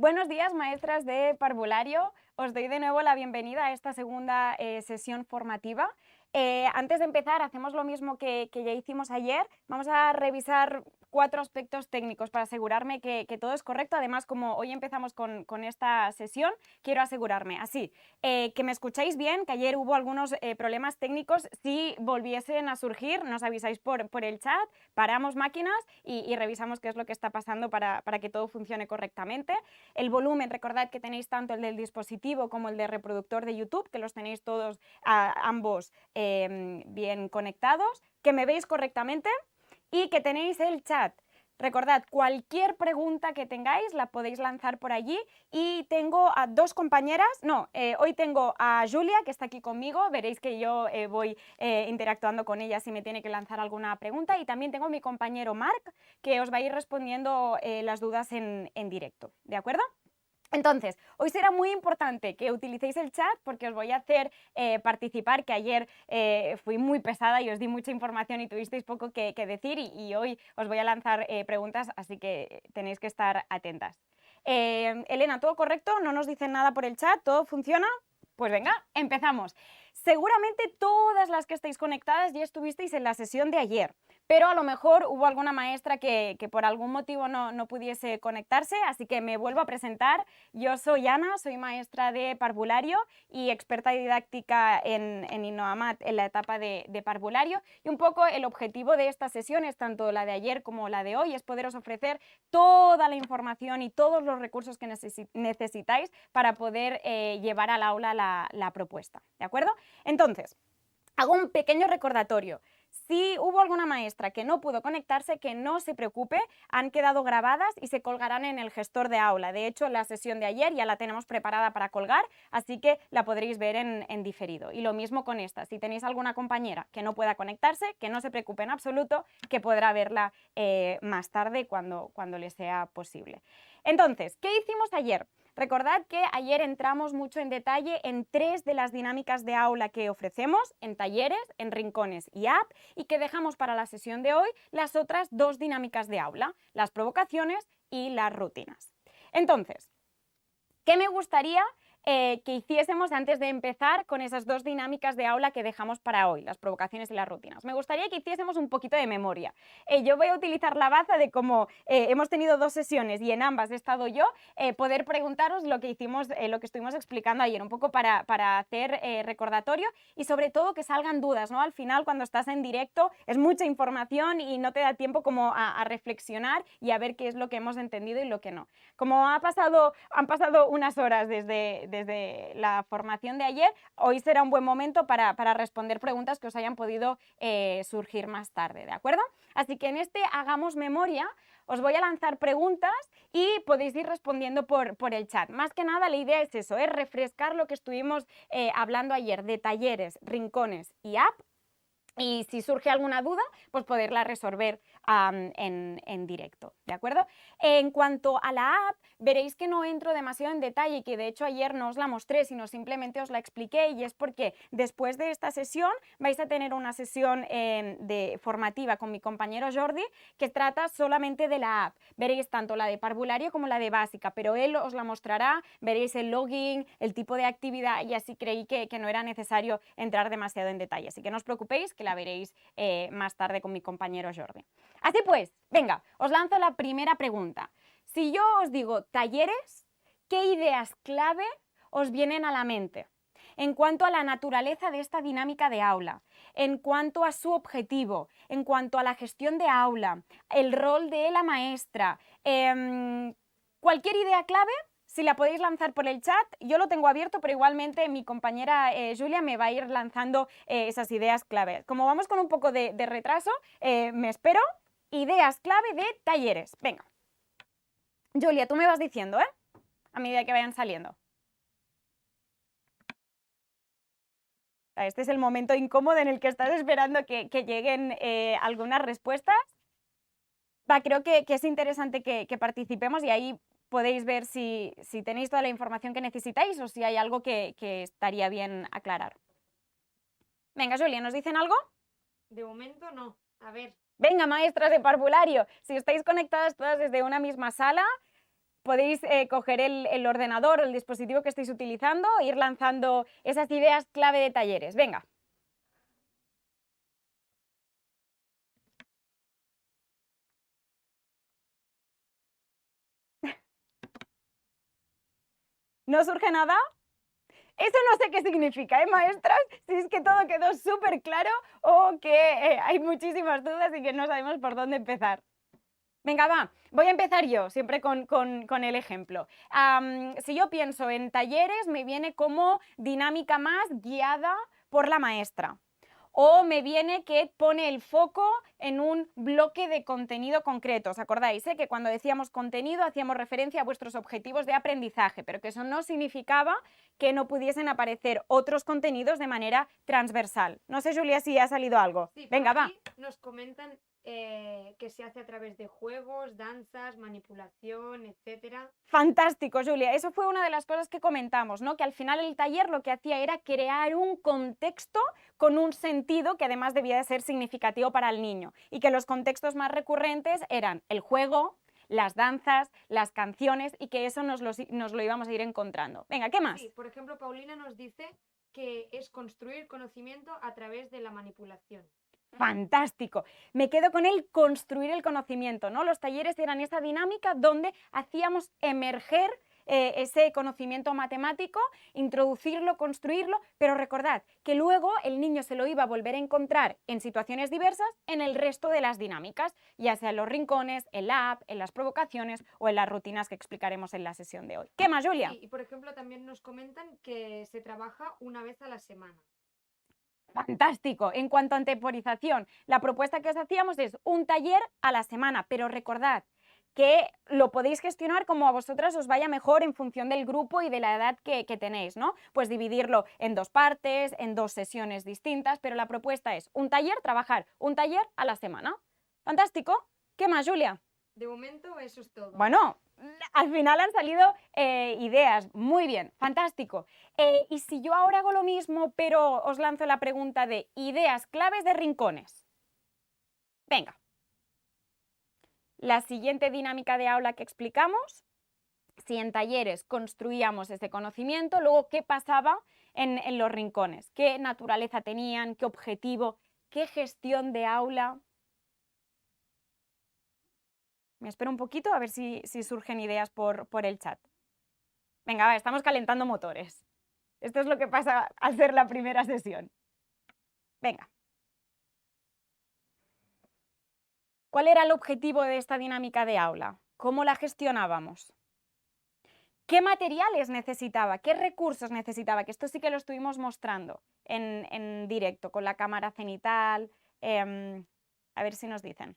Buenos días, maestras de parvulario. Os doy de nuevo la bienvenida a esta segunda sesión formativa. Antes de empezar, hacemos lo mismo que ya hicimos ayer. Vamos a revisar 4 aspectos técnicos para asegurarme que todo es correcto. Además, como hoy empezamos con esta sesión, quiero asegurarme, así, que me escucháis bien, que ayer hubo algunos problemas técnicos. Si volviesen a surgir, nos avisáis por el chat, paramos máquinas y revisamos qué es lo que está pasando para que todo funcione correctamente. El volumen, recordad que tenéis tanto el del dispositivo como el de reproductor de YouTube, que los tenéis todos ambos bien conectados, que me veis correctamente y que tenéis el chat. Recordad, cualquier pregunta que tengáis la podéis lanzar por allí y tengo a 2 compañeras, hoy tengo a Julia, que está aquí conmigo, veréis que yo voy interactuando con ella si me tiene que lanzar alguna pregunta, y también tengo a mi compañero Marc, que os va a ir respondiendo las dudas en directo, ¿de acuerdo? Entonces, hoy será muy importante que utilicéis el chat porque os voy a hacer participar, que ayer fui muy pesada y os di mucha información y tuvisteis poco que decir, y hoy os voy a lanzar preguntas, así que tenéis que estar atentas. Elena, ¿todo correcto? ¿No nos dicen nada por el chat? ¿Todo funciona? Pues venga, empezamos. Seguramente todas las que estáis conectadas ya estuvisteis en la sesión de ayer, pero a lo mejor hubo alguna maestra que por algún motivo no pudiese conectarse, así que me vuelvo a presentar. Yo soy Ana, soy maestra de parvulario y experta didáctica en Innoamat en la etapa de parvulario, y un poco el objetivo de estas sesiones, tanto la de ayer como la de hoy, es poderos ofrecer toda la información y todos los recursos que necesitáis para poder llevar al aula la propuesta, ¿de acuerdo? Entonces, hago un pequeño recordatorio. Si hubo alguna maestra que no pudo conectarse, que no se preocupe, han quedado grabadas y se colgarán en el gestor de aula. De hecho, la sesión de ayer ya la tenemos preparada para colgar, así que la podréis ver en diferido. Y lo mismo con esta. Si tenéis alguna compañera que no pueda conectarse, que no se preocupe en absoluto, que podrá verla más tarde cuando le sea posible. Entonces, ¿qué hicimos ayer? Recordad que ayer entramos mucho en detalle en 3 de las dinámicas de aula que ofrecemos, en talleres, en rincones y app, y que dejamos para la sesión de hoy las otras 2 dinámicas de aula, las provocaciones y las rutinas. Entonces, ¿qué me gustaría que hiciésemos antes de empezar con esas 2 dinámicas de aula que dejamos para hoy, las provocaciones y las rutinas? Me gustaría que hiciésemos un poquito de memoria. Yo voy a utilizar la baza de cómo hemos tenido 2 sesiones y en ambas he estado yo, poder preguntaros lo que hicimos, lo que estuvimos explicando ayer, un poco para hacer recordatorio, y sobre todo que salgan dudas, ¿no? Al final, cuando estás en directo, es mucha información y no te da tiempo como a reflexionar y a ver qué es lo que hemos entendido y lo que no. Como han pasado unas horas desde la formación de ayer, hoy será un buen momento para responder preguntas que os hayan podido surgir más tarde, ¿de acuerdo? Así que en este hagamos memoria, os voy a lanzar preguntas y podéis ir respondiendo por el chat. Más que nada la idea es eso, es refrescar lo que estuvimos hablando ayer de talleres, rincones y app, y si surge alguna duda, pues poderla resolver en directo, ¿de acuerdo? En cuanto a la app, veréis que no entro demasiado en detalle y que de hecho ayer no os la mostré, sino simplemente os la expliqué, y es porque después de esta sesión vais a tener una sesión formativa con mi compañero Jordi que trata solamente de la app. Veréis tanto la de parvulario como la de básica, pero él os la mostrará, veréis el login, el tipo de actividad, y así creí que no era necesario entrar demasiado en detalle. Así que no os preocupéis, que la veréis más tarde con mi compañero Jordi. Así pues, venga, os lanzo la primera pregunta. Si yo os digo talleres, ¿qué ideas clave os vienen a la mente? En cuanto a la naturaleza de esta dinámica de aula, en cuanto a su objetivo, en cuanto a la gestión de aula, el rol de la maestra, cualquier idea clave, si la podéis lanzar por el chat, yo lo tengo abierto, pero igualmente mi compañera Julia me va a ir lanzando esas ideas clave. Como vamos con un poco de retraso, me espero. Ideas clave de talleres. Venga. Julia, tú me vas diciendo, a medida que vayan saliendo. Este es el momento incómodo en el que estás esperando que lleguen algunas respuestas. Creo que es interesante que participemos, y ahí podéis ver si tenéis toda la información que necesitáis o si hay algo que estaría bien aclarar. Venga, Julia, ¿nos dicen algo? De momento no. A ver. Venga, maestras de parvulario, si estáis conectadas todas desde una misma sala, podéis coger el ordenador o el dispositivo que estéis utilizando e ir lanzando esas ideas clave de talleres. Venga. ¿No surge nada? Eso no sé qué significa, maestras? Si es que todo quedó súper claro o que hay muchísimas dudas y que no sabemos por dónde empezar. Venga, va, voy a empezar yo, siempre con el ejemplo. Si yo pienso en talleres, me viene como dinámica más guiada por la maestra. O me viene que pone el foco en un bloque de contenido concreto. ¿Os acordáis que cuando decíamos contenido hacíamos referencia a vuestros objetivos de aprendizaje, pero que eso no significaba que no pudiesen aparecer otros contenidos de manera transversal? No sé, Julia, si ha salido algo. Sí, venga, va. Nos comentan que se hace a través de juegos, danzas, manipulación, etcétera. Fantástico, Julia. Eso fue una de las cosas que comentamos, ¿no? Que al final el taller lo que hacía era crear un contexto con un sentido que además debía de ser significativo para el niño y que los contextos más recurrentes eran el juego, las danzas, las canciones y que eso nos lo íbamos a ir encontrando. Venga, ¿qué más? Sí, por ejemplo, Paulina nos dice que es construir conocimiento a través de la manipulación. Fantástico. Me quedo con el construir el conocimiento, ¿no? Los talleres eran esa dinámica donde hacíamos emerger ese conocimiento matemático, introducirlo, construirlo, pero recordad que luego el niño se lo iba a volver a encontrar en situaciones diversas en el resto de las dinámicas, ya sea en los rincones, en la app, en las provocaciones o en las rutinas que explicaremos en la sesión de hoy. ¿Qué más, Julia? Sí, y por ejemplo también nos comentan que se trabaja una vez a la semana. Fantástico. En cuanto a temporización, la propuesta que os hacíamos es un taller a la semana, pero recordad que lo podéis gestionar como a vosotras os vaya mejor en función del grupo y de la edad que tenéis, ¿no? Pues dividirlo en 2 partes, en 2 sesiones distintas, pero la propuesta es un taller, trabajar un taller a la semana. Fantástico. ¿Qué más, Julia? De momento eso es todo. Bueno, al final han salido ideas. Muy bien, fantástico. Y si yo ahora hago lo mismo, pero os lanzo la pregunta de ideas claves de rincones. Venga. La siguiente dinámica de aula que explicamos, si en talleres construíamos ese conocimiento, luego qué pasaba en los rincones, qué naturaleza tenían, qué objetivo, qué gestión de aula. Me espero un poquito a ver si surgen ideas por el chat. Venga, va, estamos calentando motores. Esto es lo que pasa al ser la primera sesión. Venga. ¿Cuál era el objetivo de esta dinámica de aula? ¿Cómo la gestionábamos? ¿Qué materiales necesitaba? ¿Qué recursos necesitaba? Que esto sí que lo estuvimos mostrando en directo, con la cámara cenital. A ver si nos dicen.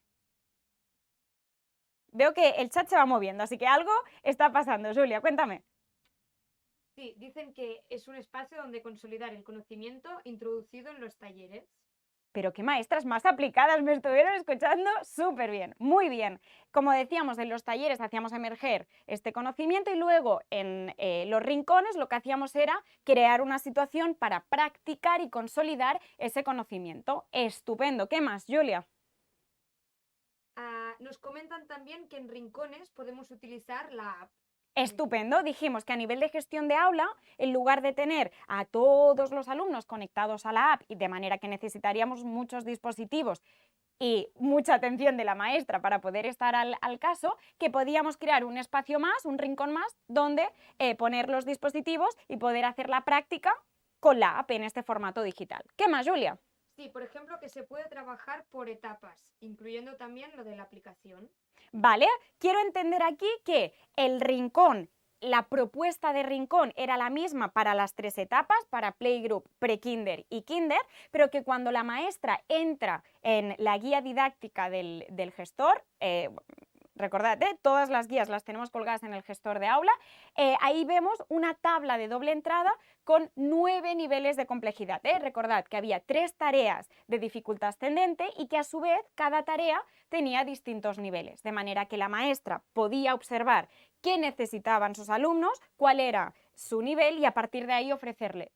Veo que el chat se va moviendo, así que algo está pasando. Julia, cuéntame. Sí, dicen que es un espacio donde consolidar el conocimiento introducido en los talleres. Pero qué maestras más aplicadas, me estuvieron escuchando súper bien, muy bien. Como decíamos, en los talleres hacíamos emerger este conocimiento y luego en los rincones lo que hacíamos era crear una situación para practicar y consolidar ese conocimiento. Estupendo. ¿Qué más, Julia? Nos comentan también que en rincones podemos utilizar la app. Estupendo, dijimos que a nivel de gestión de aula, en lugar de tener a todos los alumnos conectados a la app y de manera que necesitaríamos muchos dispositivos y mucha atención de la maestra para poder estar al caso, que podíamos crear un espacio más, un rincón más, donde poner los dispositivos y poder hacer la práctica con la app en este formato digital. ¿Qué más, Julia? Sí, por ejemplo, que se puede trabajar por etapas, incluyendo también lo de la aplicación. Vale, quiero entender aquí que el rincón, la propuesta de rincón era la misma para las 3 etapas, para Playgroup, Prekinder y Kinder, pero que cuando la maestra entra en la guía didáctica del gestor, recordad, todas las guías las tenemos colgadas en el gestor de aula, ahí vemos una tabla de doble entrada con 9 niveles de complejidad. Recordad que había 3 tareas de dificultad ascendente y que a su vez cada tarea tenía distintos niveles, de manera que la maestra podía observar qué necesitaban sus alumnos, cuál era su nivel y a partir de ahí ofrecerle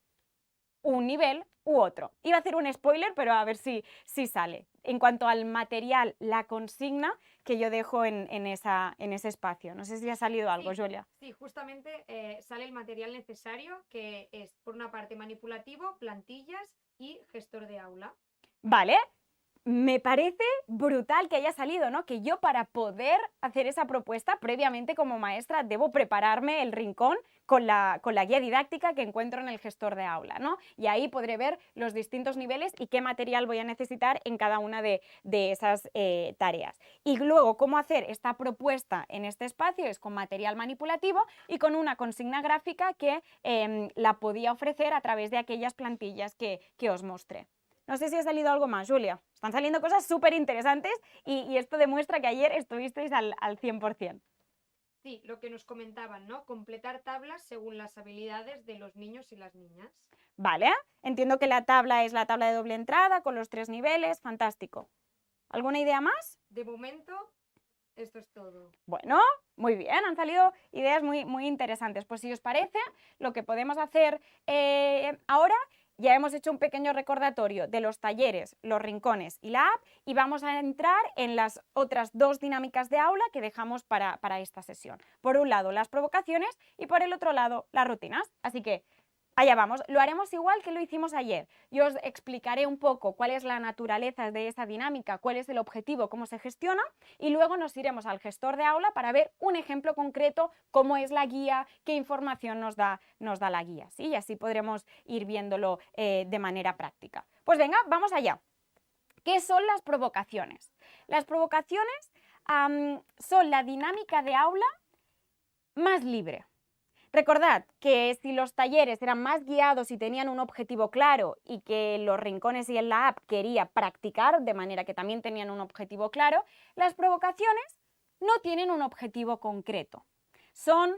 un nivel u otro. Iba a hacer un spoiler, pero a ver si sale. en cuanto al material, la consigna que yo dejo en ese espacio. No sé si ha salido algo, Sí, Julia. sí, justamente sale el material necesario, que es, por una parte, manipulativo, plantillas y gestor de aula. Vale, me parece brutal que haya salido, ¿no? Que yo para poder hacer esa propuesta, previamente como maestra, debo prepararme el rincón con la guía didáctica que encuentro en el gestor de aula, ¿no? Y ahí podré ver los distintos niveles y qué material voy a necesitar en cada una de esas tareas. Y luego, cómo hacer esta propuesta en este espacio es con material manipulativo y con una consigna gráfica que la podía ofrecer a través de aquellas plantillas que os mostré. No sé si ha salido algo más, Julia. Están saliendo cosas súper interesantes y esto demuestra que ayer estuvisteis al 100%. Sí, lo que nos comentaban, ¿no? Completar tablas según las habilidades de los niños y las niñas. Vale, entiendo que la tabla es la tabla de doble entrada con los 3 niveles, fantástico. ¿Alguna idea más? De momento, esto es todo. Bueno, muy bien, han salido ideas muy interesantes. Pues si os parece, lo que podemos hacer ahora, ya hemos hecho un pequeño recordatorio de los talleres, los rincones y la app, y vamos a entrar en las otras 2 dinámicas de aula que dejamos para esta sesión. Por un lado, las provocaciones y por el otro lado, las rutinas. Así que allá vamos, lo haremos igual que lo hicimos ayer. Yo os explicaré un poco cuál es la naturaleza de esa dinámica, cuál es el objetivo, cómo se gestiona, y luego nos iremos al gestor de aula para ver un ejemplo concreto, cómo es la guía, qué información nos da la guía, ¿sí? Y así podremos ir viéndolo de manera práctica. Pues venga, vamos allá. ¿Qué son las provocaciones? Las provocaciones son la dinámica de aula más libre. Recordad que si los talleres eran más guiados y tenían un objetivo claro y que los rincones y en la app quería practicar, de manera que también tenían un objetivo claro, las provocaciones no tienen un objetivo concreto. Son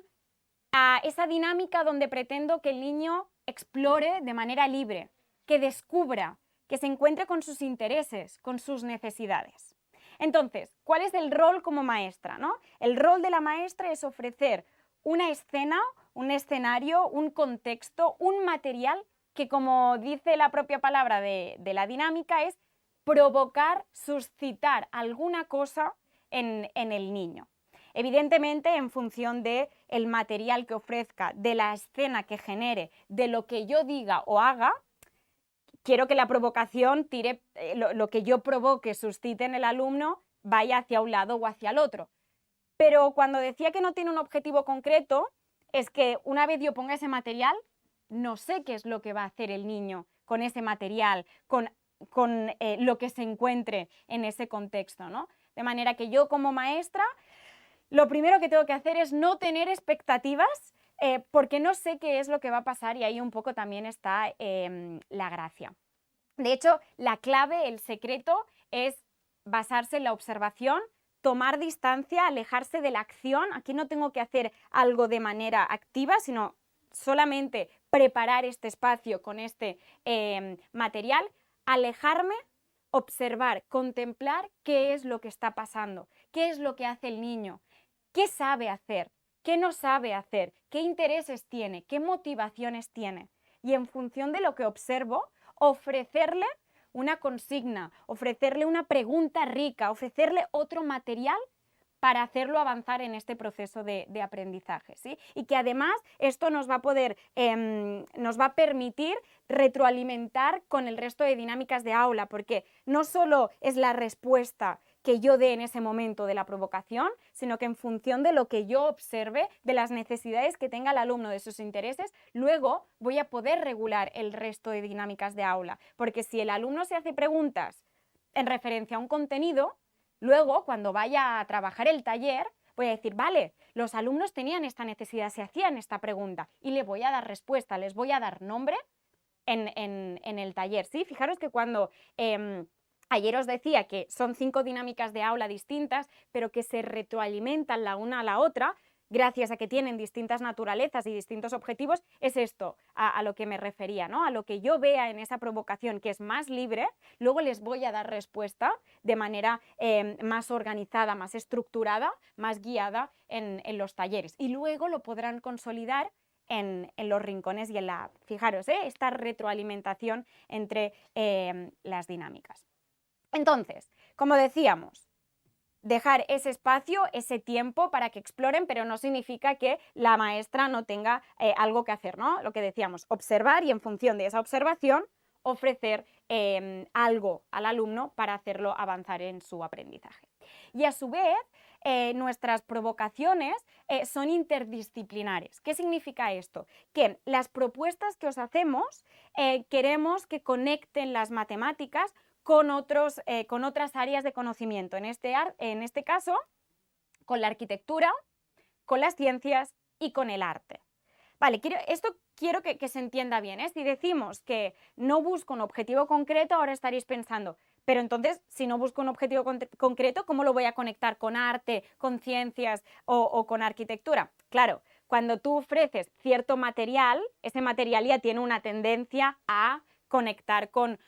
esa dinámica donde pretendo que el niño explore de manera libre, que descubra, que se encuentre con sus intereses, con sus necesidades. Entonces, ¿cuál es el rol como maestra, no? El rol de la maestra es ofrecer una escena, un escenario, un contexto, un material que, como dice la propia palabra de la dinámica, es provocar, suscitar alguna cosa en el niño. Evidentemente, en función del material que ofrezca, de la escena que genere, de lo que yo diga o haga, quiero que la provocación tire, lo que yo provoque, suscite en el alumno, vaya hacia un lado o hacia el otro. Pero cuando decía que no tiene un objetivo concreto, es que una vez yo ponga ese material, no sé qué es lo que va a hacer el niño con ese material, con lo que se encuentre en ese contexto, ¿no? De manera que yo como maestra, lo primero que tengo que hacer es no tener expectativas porque no sé qué es lo que va a pasar y ahí un poco también está la gracia. De hecho, la clave, el secreto es basarse en la observación, tomar distancia, alejarse de la acción. Aquí no tengo que hacer algo de manera activa, sino solamente preparar este espacio con este material, alejarme, observar, contemplar qué es lo que está pasando, qué es lo que hace el niño, qué sabe hacer, qué no sabe hacer, qué intereses tiene, qué motivaciones tiene. Y en función de lo que observo, ofrecerle una consigna, ofrecerle una pregunta rica, ofrecerle otro material para hacerlo avanzar en este proceso de aprendizaje, ¿sí? Y que además esto nos va a poder, nos va a permitir retroalimentar con el resto de dinámicas de aula, porque no solo es la respuesta que yo dé en ese momento de la provocación, sino que en función de lo que yo observe, de las necesidades que tenga el alumno, de sus intereses, luego voy a poder regular el resto de dinámicas de aula, porque si el alumno se hace preguntas en referencia a un contenido, luego, cuando vaya a trabajar el taller, voy a decir, vale, los alumnos tenían esta necesidad, se hacían esta pregunta y le voy a dar respuesta, les voy a dar nombre en el taller. ¿Sí? Fijaros que cuando ayer os decía que son 5 dinámicas de aula distintas, pero que se retroalimentan la una a la otra, gracias a que tienen distintas naturalezas y distintos objetivos, es esto a lo que me refería, ¿no? A lo que yo vea en esa provocación que es más libre, luego les voy a dar respuesta de manera más organizada, más estructurada, más guiada en los talleres. Y luego lo podrán consolidar en los rincones y en la app. Fijaros, esta retroalimentación entre las dinámicas. Entonces, como decíamos, dejar ese espacio, ese tiempo para que exploren, pero no significa que la maestra no tenga algo que hacer, ¿no? Lo que decíamos, observar y en función de esa observación ofrecer algo al alumno para hacerlo avanzar en su aprendizaje. Y a su vez, nuestras provocaciones son interdisciplinares. ¿Qué significa esto? Que las propuestas que os hacemos queremos que conecten las matemáticas con otras áreas de conocimiento, en este caso, con la arquitectura, con las ciencias y con el arte. Vale, esto quiero que se entienda bien, ¿eh? Si decimos que no busco un objetivo concreto, ahora estaréis pensando, pero entonces, si no busco un objetivo concreto, ¿cómo lo voy a conectar con arte, con ciencias o con arquitectura? Claro, cuando tú ofreces cierto material, ese material ya tiene una tendencia a conectar con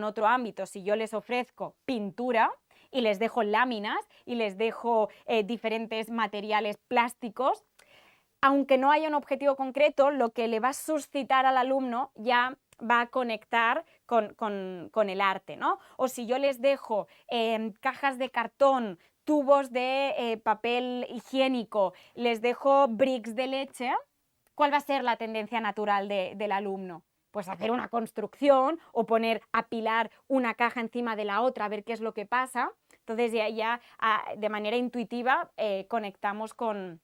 otro ámbito. Si yo les ofrezco pintura y les dejo láminas y les dejo diferentes materiales plásticos, aunque no haya un objetivo concreto, lo que le va a suscitar al alumno ya va a conectar con el arte, ¿no? O si yo les dejo cajas de cartón, tubos de papel higiénico, les dejo bricks de leche, ¿cuál va a ser la tendencia natural del alumno? Pues hacer una construcción o apilar una caja encima de la otra, a ver qué es lo que pasa. Entonces ya de manera intuitiva conectamos con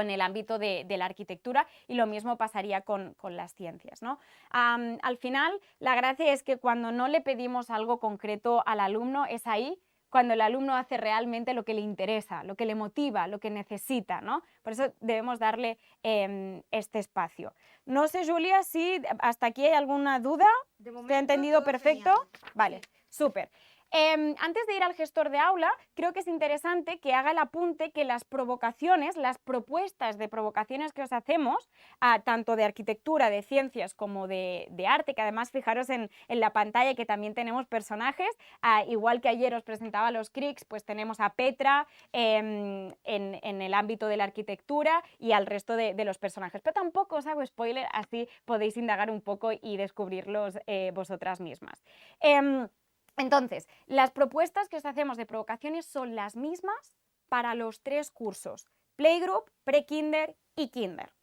el ámbito de la arquitectura y lo mismo pasaría con las ciencias, ¿no? Al final, la gracia es que cuando no le pedimos algo concreto al alumno, es ahí cuando el alumno hace realmente lo que le interesa, lo que le motiva, lo que necesita, ¿no? Por eso debemos darle este espacio. No sé, Julia, si hasta aquí hay alguna duda. De ¿Te he momento, entendido todo perfecto? genial. Vale, Sí. súper. Antes de ir al gestor de aula, creo que es interesante que haga el apunte que las provocaciones, las propuestas de provocaciones que os hacemos, tanto de arquitectura, de ciencias como de arte, que además fijaros en la pantalla que también tenemos personajes, igual que ayer os presentaba los Crics, pues tenemos a Petra en el ámbito de la arquitectura y al resto de los personajes. Pero tampoco os hago spoiler, así podéis indagar un poco y descubrirlos vosotras mismas. Entonces, las propuestas que os hacemos de provocaciones son las mismas para los 3 cursos, Playgroup, Pre-Kinder y Kinder.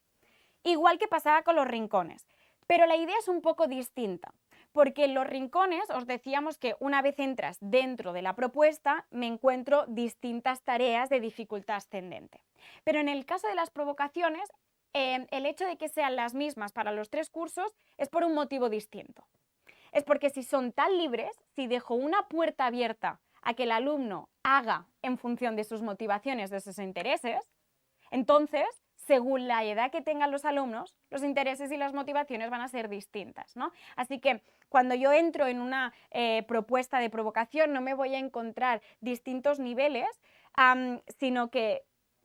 Igual que pasaba con los rincones, pero la idea es un poco distinta, porque en los rincones os decíamos que una vez entras dentro de la propuesta me encuentro distintas tareas de dificultad ascendente. Pero en el caso de las provocaciones, el hecho de que sean las mismas para los 3 cursos es por un motivo distinto. Es porque si son tan libres, si dejo una puerta abierta a que el alumno haga en función de sus motivaciones, de sus intereses, entonces, según la edad que tengan los alumnos, los intereses y las motivaciones van a ser distintas, ¿no? Así que cuando yo entro en una propuesta de provocación no me voy a encontrar distintos niveles, sino que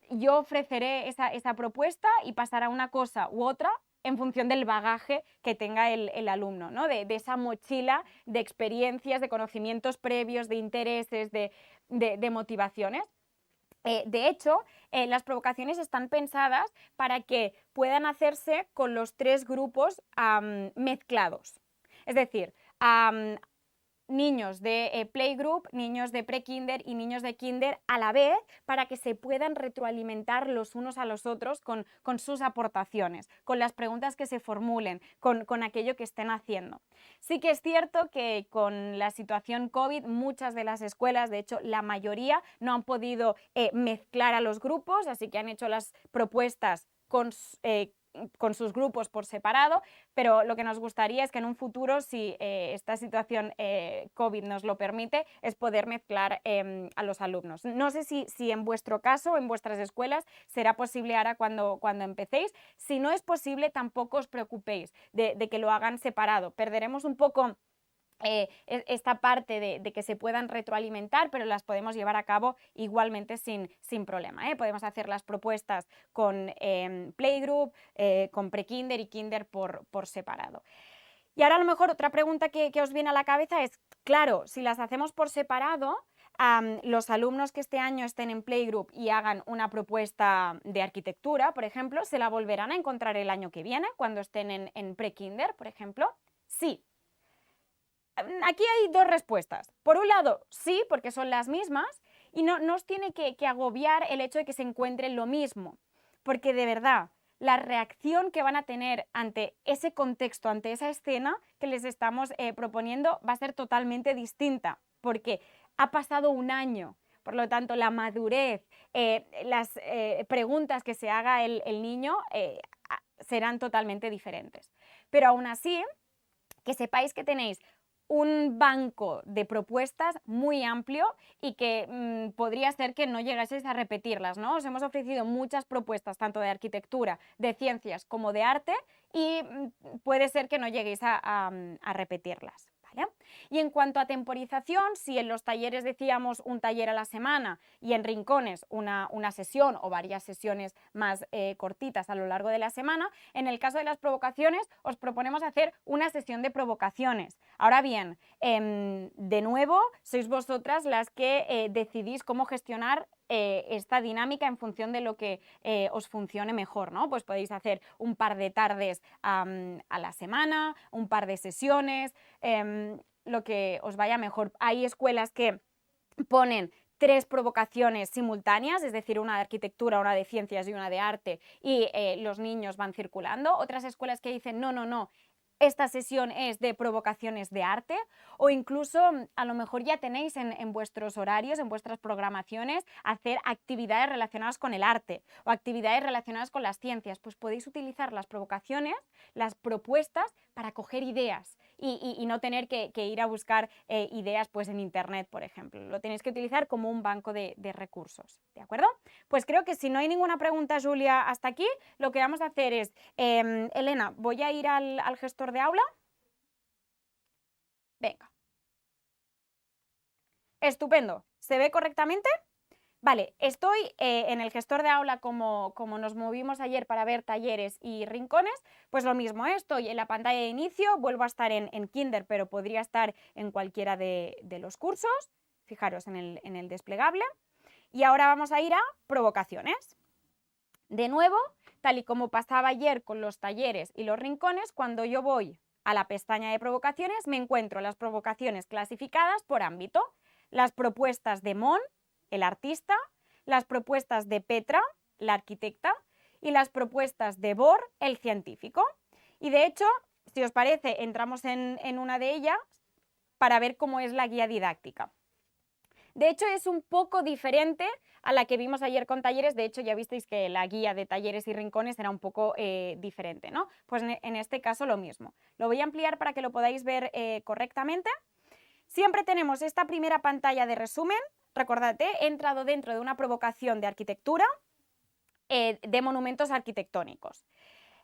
yo ofreceré esa propuesta y pasará una cosa u otra en función del bagaje que tenga el alumno, ¿no? de esa mochila de experiencias, de conocimientos previos, de intereses, de motivaciones. De hecho, las provocaciones están pensadas para que puedan hacerse con los 3 grupos mezclados. Es decir, niños de Playgroup, niños de Pre-Kinder y niños de Kinder a la vez, para que se puedan retroalimentar los unos a los otros con sus aportaciones, con las preguntas que se formulen, con aquello que estén haciendo. Sí que es cierto que con la situación COVID muchas de las escuelas, de hecho la mayoría, no han podido mezclar a los grupos, así que han hecho las propuestas con sus grupos por separado, pero lo que nos gustaría es que en un futuro, si esta situación COVID nos lo permite, es poder mezclar a los alumnos. No sé si en vuestro caso, en vuestras escuelas, será posible ahora cuando empecéis. Si no es posible, tampoco os preocupéis de que lo hagan separado. Perderemos un poco esta parte de que se puedan retroalimentar, pero las podemos llevar a cabo igualmente sin problema. Podemos hacer las propuestas con Playgroup, con Pre-Kinder y Kinder por separado. Y ahora a lo mejor otra pregunta que os viene a la cabeza es, claro, si las hacemos por separado, los alumnos que este año estén en Playgroup y hagan una propuesta de arquitectura, por ejemplo, ¿se la volverán a encontrar el año que viene cuando estén en Pre-Kinder, por ejemplo? Sí. aquí hay dos respuestas. Por un lado, sí, porque son las mismas, y no os tiene que agobiar el hecho de que se encuentren lo mismo, porque de verdad, la reacción que van a tener ante ese contexto, ante esa escena que les estamos proponiendo va a ser totalmente distinta, porque ha pasado un año. Por lo tanto, la madurez, las preguntas que se haga el niño serán totalmente diferentes. Pero aún así, que sepáis que tenéis un banco de propuestas muy amplio y que podría ser que no llegaseis a repetirlas, ¿no? Os hemos ofrecido muchas propuestas, tanto de arquitectura, de ciencias como de arte, y puede ser que no lleguéis a repetirlas. ¿Vale? Y en cuanto a temporización, si en los talleres decíamos un taller a la semana y en rincones una sesión o varias sesiones más cortitas a lo largo de la semana, en el caso de las provocaciones os proponemos hacer una sesión de provocaciones. Ahora bien, de nuevo, sois vosotras las que decidís cómo gestionar esta dinámica en función de lo que os funcione mejor, ¿no? Pues podéis hacer un par de tardes a la semana, un par de sesiones, lo que os vaya mejor. Hay escuelas que ponen 3 provocaciones simultáneas, es decir, una de arquitectura, una de ciencias y una de arte, y los niños van circulando. Otras escuelas que dicen, no, esta sesión es de provocaciones de arte, o incluso a lo mejor ya tenéis en vuestros horarios, en vuestras programaciones, hacer actividades relacionadas con el arte o actividades relacionadas con las ciencias. Pues podéis utilizar las provocaciones, las propuestas, para coger ideas y no tener que ir a buscar ideas pues en internet, por ejemplo. Lo tenéis que utilizar como un banco de recursos, ¿de acuerdo? Pues creo que si no hay ninguna pregunta, Julia, hasta aquí, lo que vamos a hacer es, Elena, voy a ir al gestor de aula. Venga. Estupendo. ¿Se ve correctamente? Vale, estoy en el gestor de aula como nos movimos ayer para ver talleres y rincones, pues lo mismo, estoy en la pantalla de inicio, vuelvo a estar en Kinder, pero podría estar en cualquiera de los cursos, fijaros en el desplegable, y ahora vamos a ir a provocaciones. De nuevo, tal y como pasaba ayer con los talleres y los rincones, cuando yo voy a la pestaña de provocaciones me encuentro las provocaciones clasificadas por ámbito, las propuestas de Mon, el artista, las propuestas de Petra, la arquitecta, y las propuestas de Bohr, el científico. Y de hecho, si os parece, entramos en una de ellas para ver cómo es la guía didáctica. De hecho, es un poco diferente a la que vimos ayer con talleres. De hecho, ya visteis que la guía de talleres y rincones era un poco diferente, ¿no? Pues en este caso lo mismo. Lo voy a ampliar para que lo podáis ver correctamente. Siempre tenemos esta primera pantalla de resumen. Recordad, he entrado dentro de una provocación de arquitectura de monumentos arquitectónicos.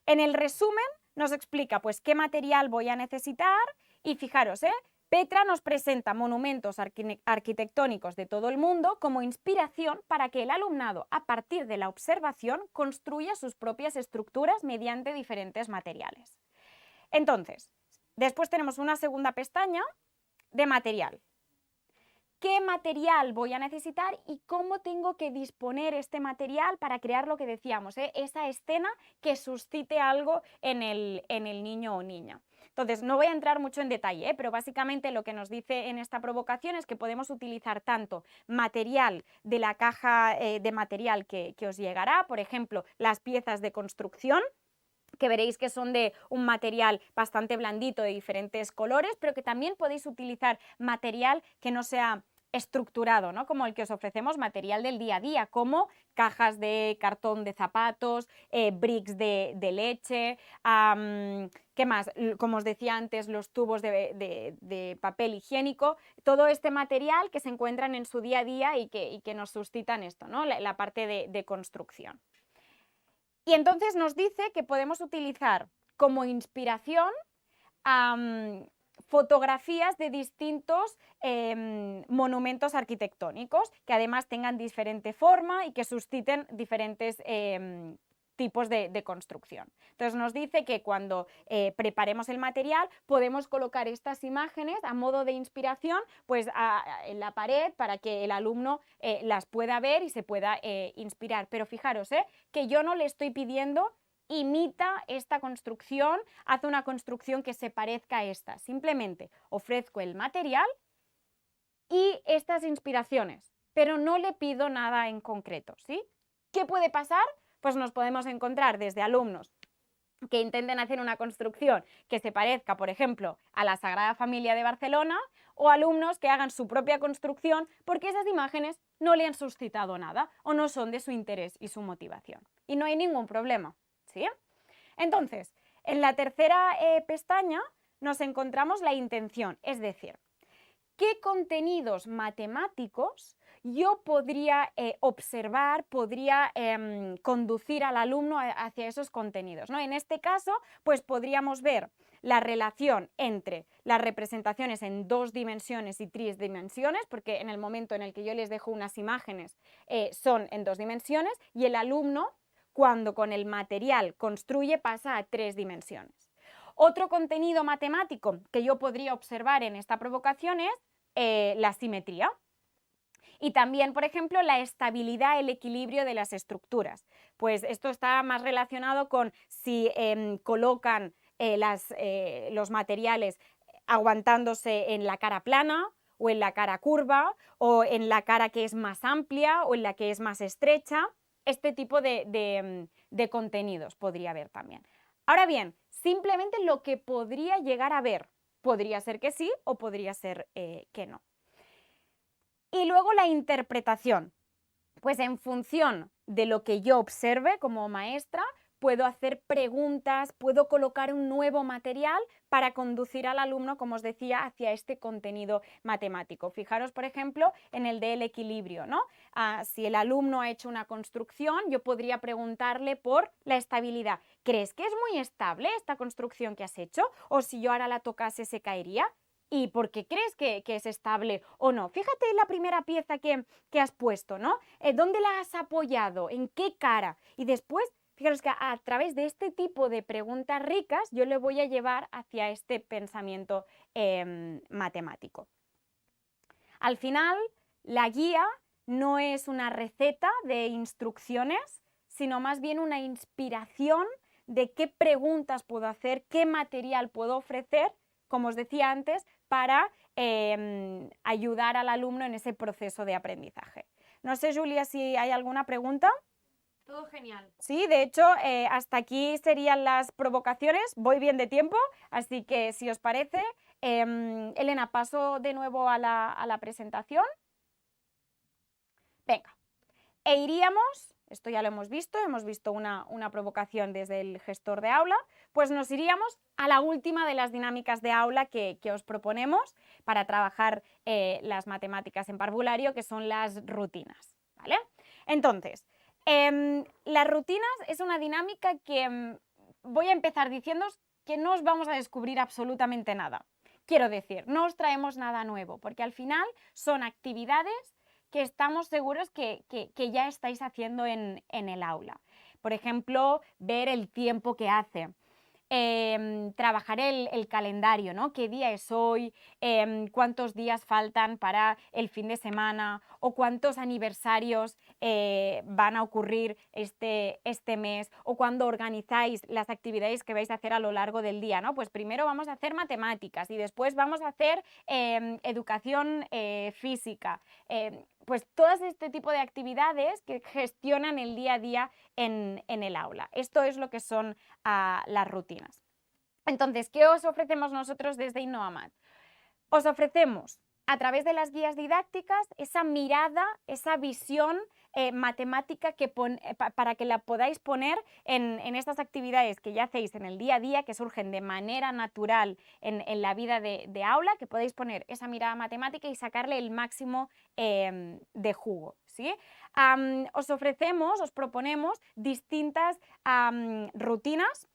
En el resumen nos explica pues qué material voy a necesitar y fijaros, Petra nos presenta monumentos arquitectónicos de todo el mundo como inspiración para que el alumnado, a partir de la observación, construya sus propias estructuras mediante diferentes materiales. Entonces, después tenemos una segunda pestaña de material. ¿Qué material voy a necesitar y cómo tengo que disponer este material para crear lo que decíamos, esa escena que suscite algo en el niño o niña? Entonces, no voy a entrar mucho en detalle, pero básicamente lo que nos dice en esta provocación es que podemos utilizar tanto material de la caja de material que os llegará, por ejemplo, las piezas de construcción, que veréis que son de un material bastante blandito de diferentes colores, pero que también podéis utilizar material que no sea estructurado, ¿no? Como el que os ofrecemos, material del día a día, como cajas de cartón de zapatos, bricks de leche, ¿qué más? Como os decía antes, los tubos de papel higiénico, todo este material que se encuentran en su día a día y que nos suscitan esto, ¿no? La parte de construcción. Y entonces nos dice que podemos utilizar como inspiración fotografías de distintos monumentos arquitectónicos que además tengan diferente forma y que susciten diferentes tipos de construcción. Entonces nos dice que cuando preparemos el material podemos colocar estas imágenes a modo de inspiración pues en la pared para que el alumno las pueda ver y se pueda inspirar. Pero fijaros que yo no le estoy pidiendo imita esta construcción, hace una construcción que se parezca a esta. Simplemente ofrezco el material y estas inspiraciones, pero no le pido nada en concreto, ¿sí? ¿Qué puede pasar? Pues nos podemos encontrar desde alumnos que intenten hacer una construcción que se parezca, por ejemplo, a la Sagrada Familia de Barcelona, o alumnos que hagan su propia construcción porque esas imágenes no le han suscitado nada o no son de su interés y su motivación. Y no hay ningún problema, ¿sí? Entonces, en la tercera pestaña nos encontramos la intención, es decir, ¿qué contenidos matemáticos yo podría observar, podría conducir al alumno hacia esos contenidos, ¿no? En este caso, pues podríamos ver la relación entre las representaciones en 2 dimensiones y 3 dimensiones, porque en el momento en el que yo les dejo unas imágenes son en 2 dimensiones, y el alumno, cuando con el material construye, pasa a 3 dimensiones. Otro contenido matemático que yo podría observar en esta provocación es la simetría. Y también, por ejemplo, la estabilidad, el equilibrio de las estructuras. Pues esto está más relacionado con si colocan los materiales aguantándose en la cara plana o en la cara curva o en la cara que es más amplia o en la que es más estrecha. Este tipo de contenidos podría haber también. Ahora bien, simplemente lo que podría llegar a ver. Podría ser que sí o podría ser que no. Y luego la interpretación. Pues en función de lo que yo observe como maestra, puedo hacer preguntas, puedo colocar un nuevo material para conducir al alumno, como os decía, hacia este contenido matemático. Fijaros, por ejemplo, en el del equilibrio, ¿no? Si el alumno ha hecho una construcción, yo podría preguntarle por la estabilidad. ¿Crees que es muy estable esta construcción que has hecho? ¿O si yo ahora la tocase se caería? ¿Y por qué crees que es estable o no? Fíjate en la primera pieza que has puesto, ¿no? ¿Dónde la has apoyado? ¿En qué cara? Y después, fijaros que a través de este tipo de preguntas ricas yo le voy a llevar hacia este pensamiento matemático. Al final, la guía no es una receta de instrucciones, sino más bien una inspiración de qué preguntas puedo hacer, qué material puedo ofrecer, como os decía antes, para ayudar al alumno en ese proceso de aprendizaje. No sé, Julia, si hay alguna pregunta. Todo genial. Sí, de hecho, hasta aquí serían las provocaciones. Voy bien de tiempo, así que si os parece, Elena, paso de nuevo a la presentación. Venga, e iríamos, esto ya lo hemos visto una provocación desde el gestor de aula, pues nos iríamos a la última de las dinámicas de aula que os proponemos para trabajar las matemáticas en parvulario, que son las rutinas, ¿vale? Entonces, las rutinas es una dinámica que voy a empezar diciéndoos que no os vamos a descubrir absolutamente nada. Quiero decir, no os traemos nada nuevo, porque al final son actividades que estamos seguros que ya estáis haciendo en el aula. Por ejemplo, ver el tiempo que hace, trabajar el calendario, ¿no? ¿Qué día es hoy? ¿Cuántos días faltan para el fin de semana? ¿O cuántos aniversarios van a ocurrir este mes? ¿O cuando organizáis las actividades que vais a hacer a lo largo del día, ¿no? Pues primero vamos a hacer matemáticas y después vamos a hacer educación física. Pues todas este tipo de actividades que gestionan el día a día en el aula. Esto es lo que son las rutinas. Entonces, ¿qué os ofrecemos nosotros desde Innovamat? Os ofrecemos, a través de las guías didácticas, esa mirada, esa visión matemática para que la podáis poner en estas actividades que ya hacéis en el día a día, que surgen de manera natural en la vida de aula, que podáis poner esa mirada matemática y sacarle el máximo de jugo, ¿sí? Os proponemos distintas rutinas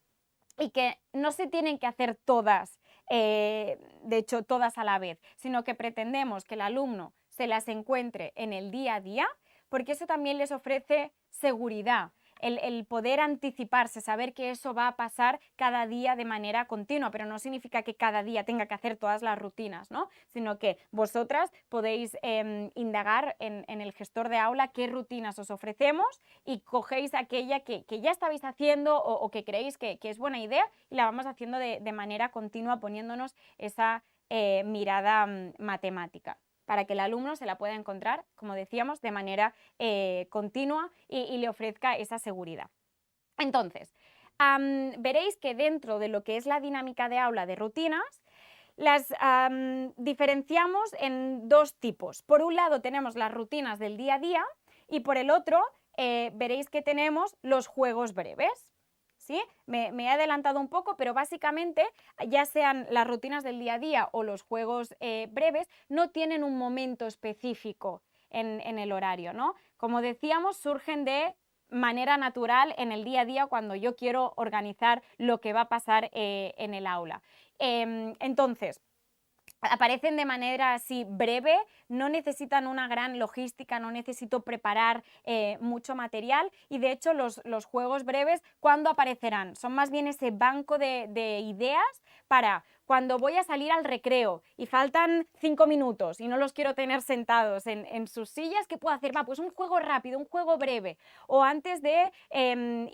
y que no se tienen que hacer todas, de hecho todas a la vez, sino que pretendemos que el alumno se las encuentre en el día a día, porque eso también les ofrece seguridad. el poder anticiparse, saber que eso va a pasar cada día de manera continua, pero no significa que cada día tenga que hacer todas las rutinas, ¿no? Sino que vosotras podéis indagar en el gestor de aula qué rutinas os ofrecemos y cogéis aquella que ya estabais haciendo o que creéis que es buena idea y la vamos haciendo de manera continua, poniéndonos esa mirada matemática, para que el alumno se la pueda encontrar, como decíamos, de manera continua y le ofrezca esa seguridad. Entonces, veréis que dentro de lo que es la dinámica de aula de rutinas, las diferenciamos en dos tipos. Por un lado tenemos las rutinas del día a día y por el otro veréis que tenemos los juegos breves. ¿Sí? Me he adelantado un poco, pero básicamente, ya sean las rutinas del día a día o los juegos breves, no tienen un momento específico en el horario, ¿no? Como decíamos, surgen de manera natural en el día a día cuando yo quiero organizar lo que va a pasar en el aula. Entonces, aparecen de manera así breve, no necesitan una gran logística, no necesito preparar mucho material y de hecho los juegos breves, ¿cuándo aparecerán? Son más bien ese banco de ideas para cuando voy a salir al recreo y faltan 5 minutos y no los quiero tener sentados en sus sillas, ¿qué puedo hacer? Va, pues un juego rápido, un juego breve. O antes de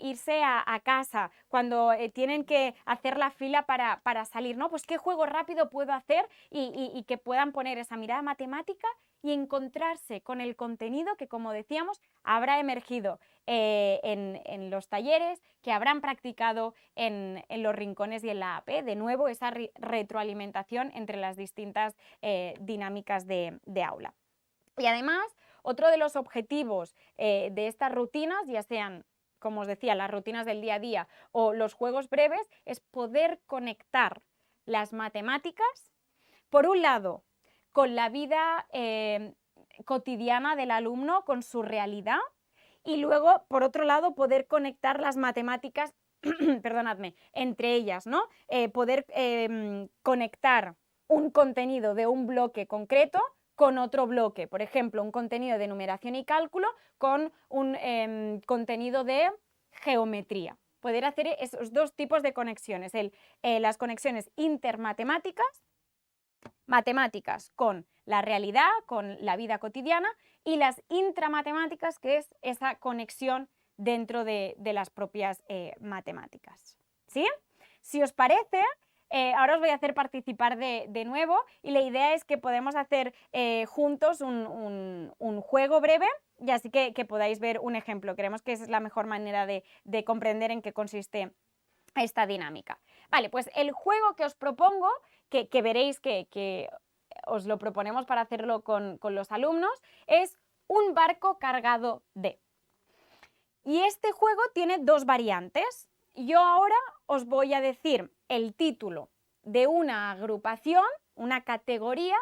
irse a casa, cuando tienen que hacer la fila para salir, ¿no? Pues ¿qué juego rápido puedo hacer? Y que puedan poner esa mirada matemática y encontrarse con el contenido que, como decíamos, habrá emergido en los talleres, que habrán practicado en los rincones y en la AP. De nuevo, esa retroalimentación entre las distintas dinámicas de aula. Y además, otro de los objetivos de estas rutinas, ya sean, como os decía, las rutinas del día a día o los juegos breves, es poder conectar las matemáticas, por un lado, con la vida cotidiana del alumno, con su realidad, y luego, por otro lado, poder conectar las matemáticas, perdonadme, entre ellas, ¿no? Poder conectar un contenido de un bloque concreto con otro bloque, por ejemplo, un contenido de numeración y cálculo con un contenido de geometría. Poder hacer esos dos tipos de conexiones, las conexiones intermatemáticas, matemáticas con la realidad, con la vida cotidiana, y las intramatemáticas, que es esa conexión dentro de las propias matemáticas. ¿Sí? Si os parece, ahora os voy a hacer participar de nuevo y la idea es que podemos hacer juntos un juego breve y así que podáis ver un ejemplo. Creemos que esa es la mejor manera de comprender en qué consiste esta dinámica. Vale, pues el juego que os propongo, que veréis que os lo proponemos para hacerlo con los alumnos, es un barco cargado de. Y este juego tiene dos variantes. Yo ahora os voy a decir el título de una agrupación, una categoría,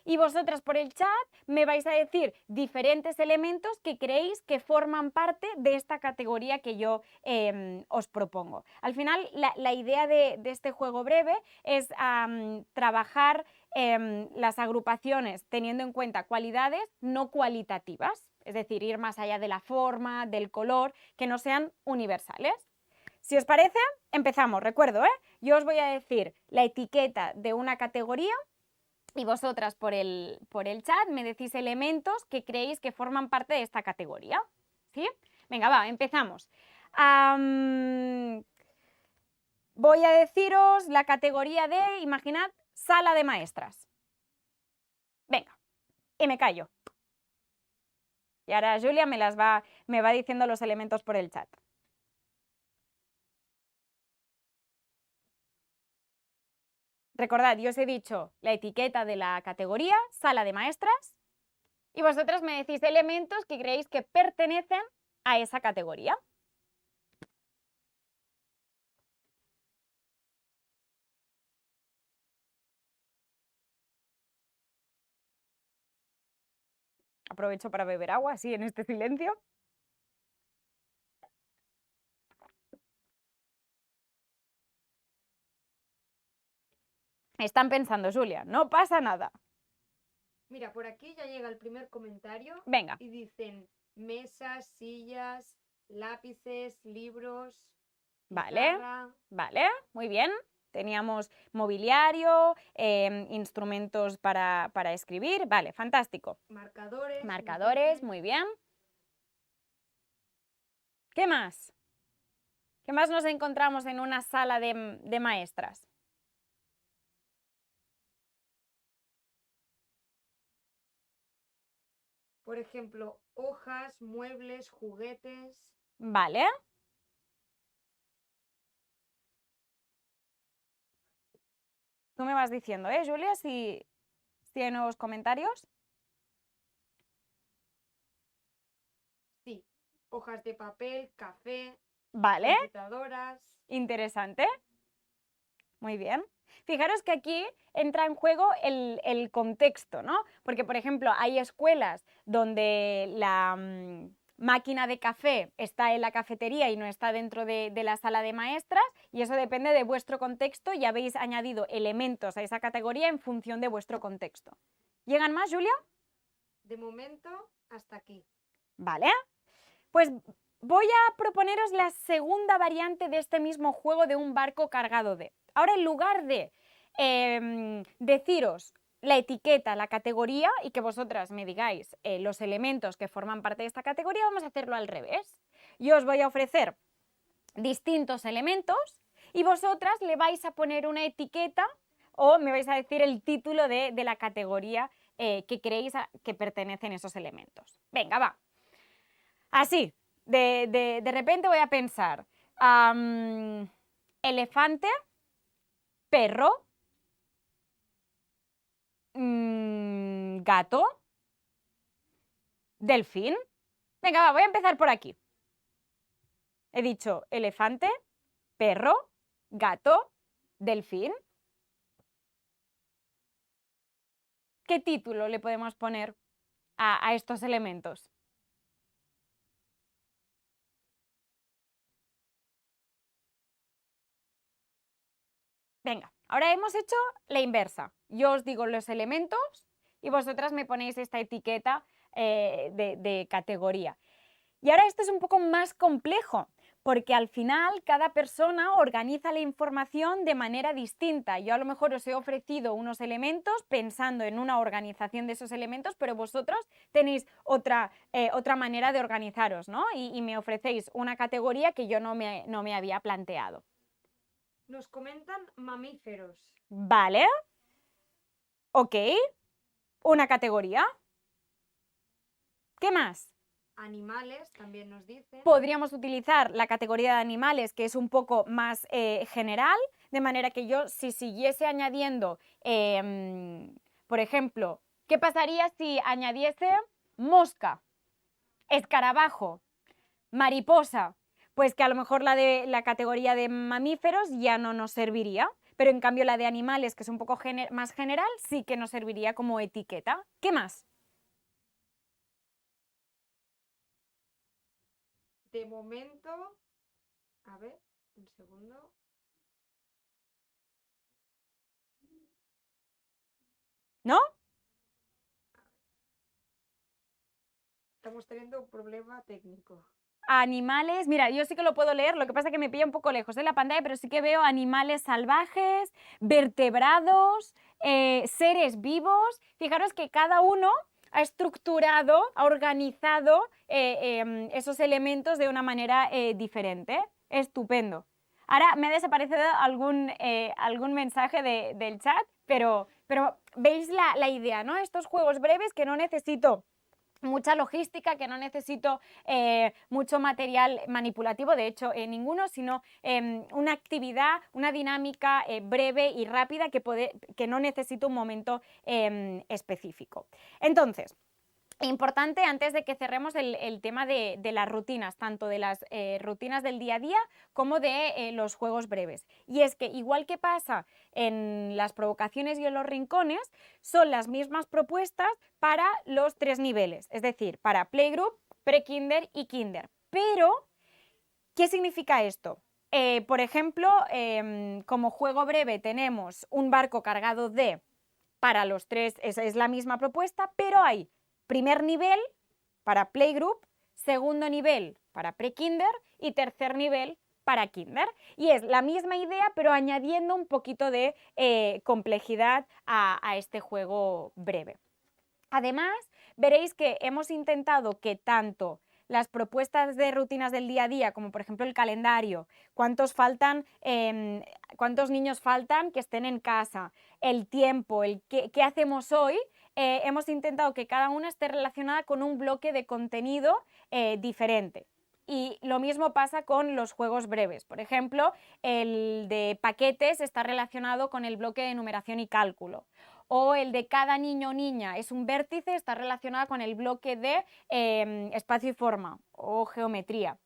y vosotras por el chat me vais a decir diferentes elementos que creéis que forman parte de esta categoría que yo os propongo. Al final, la idea de este juego breve es trabajar las agrupaciones teniendo en cuenta cualidades no cualitativas, es decir, ir más allá de la forma, del color, que no sean universales. Si os parece, empezamos. Recuerdo, yo os voy a decir la etiqueta de una categoría y vosotras por el chat me decís elementos que creéis que forman parte de esta categoría. ¿Sí? Venga, va, empezamos. Voy a deciros la categoría de, imaginad, sala de maestras. Venga, y me callo. Y ahora Julia me va diciendo los elementos por el chat. Recordad, yo os he dicho la etiqueta de la categoría, sala de maestras, y vosotras me decís elementos que creéis que pertenecen a esa categoría. Aprovecho para beber agua, así en este silencio. Están pensando, Julia, no pasa nada. Mira, por aquí ya llega el primer comentario. Venga. Y dicen mesas, sillas, lápices, libros, Vale, pizarra, vale, muy bien. Teníamos mobiliario, instrumentos para escribir. Vale, fantástico. marcadores. nos Marcadores, dice. muy bien. ¿Qué más? ¿Qué más nos encontramos en una sala de maestras? Por ejemplo, hojas, muebles, juguetes. Vale. Tú me vas diciendo, Julia, si hay nuevos comentarios. Sí, hojas de papel, café, Vale, computadoras. interesante. Muy bien. Fijaros que aquí entra en juego el contexto, ¿no? Porque, por ejemplo, hay escuelas donde la máquina de café está en la cafetería y no está dentro de la sala de maestras, y eso depende de vuestro contexto y habéis añadido elementos a esa categoría en función de vuestro contexto. ¿Llegan más, Julia? De momento, hasta aquí. Vale. Pues voy a proponeros la segunda variante de este mismo juego de un barco cargado de. Ahora, en lugar de deciros la etiqueta, la categoría, y que vosotras me digáis los elementos que forman parte de esta categoría, vamos a hacerlo al revés. Yo os voy a ofrecer distintos elementos y vosotras le vais a poner una etiqueta o me vais a decir el título de la categoría que creéis que pertenecen esos elementos. Venga, va. Así, de repente voy a pensar, elefante, perro, gato, delfín. Venga, va, voy a empezar por aquí. He dicho elefante, perro, gato, delfín. ¿Qué título le podemos poner a estos elementos? Venga, ahora hemos hecho la inversa. Yo os digo los elementos y vosotras me ponéis esta etiqueta de categoría. Y ahora esto es un poco más complejo, porque al final cada persona organiza la información de manera distinta. Yo a lo mejor os he ofrecido unos elementos pensando en una organización de esos elementos, pero vosotros tenéis otra manera de organizaros, ¿no? Y me ofrecéis una categoría que yo no me había planteado. Nos comentan mamíferos. Vale. Ok. Una categoría. ¿Qué más? Animales, también nos dicen. Podríamos utilizar la categoría de animales, que es un poco más general, de manera que yo, si siguiese añadiendo, por ejemplo, ¿qué pasaría si añadiese mosca, escarabajo, mariposa? Pues que a lo mejor la categoría de mamíferos ya no nos serviría, pero en cambio la de animales, que es un poco más general, sí que nos serviría como etiqueta. ¿Qué más? De momento, a ver, un segundo. ¿No? Estamos teniendo un problema técnico. Animales, mira, yo sí que lo puedo leer, lo que pasa es que me pilla un poco lejos de la pantalla, pero sí que veo animales salvajes, vertebrados, seres vivos. Fijaros que cada uno ha estructurado, ha organizado esos elementos de una manera diferente. Estupendo. Ahora me ha desaparecido algún mensaje del chat, pero veis la idea, ¿no? Estos juegos breves que no necesito mucha logística, que no necesito mucho material manipulativo, de hecho ninguno, sino una actividad, una dinámica breve y rápida que no necesito un momento específico. Entonces, importante antes de que cerremos el tema de las rutinas, tanto de las rutinas del día a día como de los juegos breves. Y es que igual que pasa en las provocaciones y en los rincones, son las mismas propuestas para los 3 niveles, es decir, para Playgroup, Pre-Kinder y Kinder. Pero, ¿qué significa esto? Por ejemplo, como juego breve tenemos un barco cargado de, para los 3 es la misma propuesta, pero hay primer nivel para Playgroup, segundo nivel para prekinder y tercer nivel para kinder. Y es la misma idea, pero añadiendo un poquito de complejidad a este juego breve. Además, veréis que hemos intentado que tanto las propuestas de rutinas del día a día, como por ejemplo el calendario, cuántos niños faltan que estén en casa, el tiempo, el qué hacemos hoy, hemos intentado que cada una esté relacionada con un bloque de contenido diferente. Y lo mismo pasa con los juegos breves. Por ejemplo, el de paquetes está relacionado con el bloque de numeración y cálculo. O el de cada niño o niña es un vértice, está relacionado con el bloque de espacio y forma o geometría.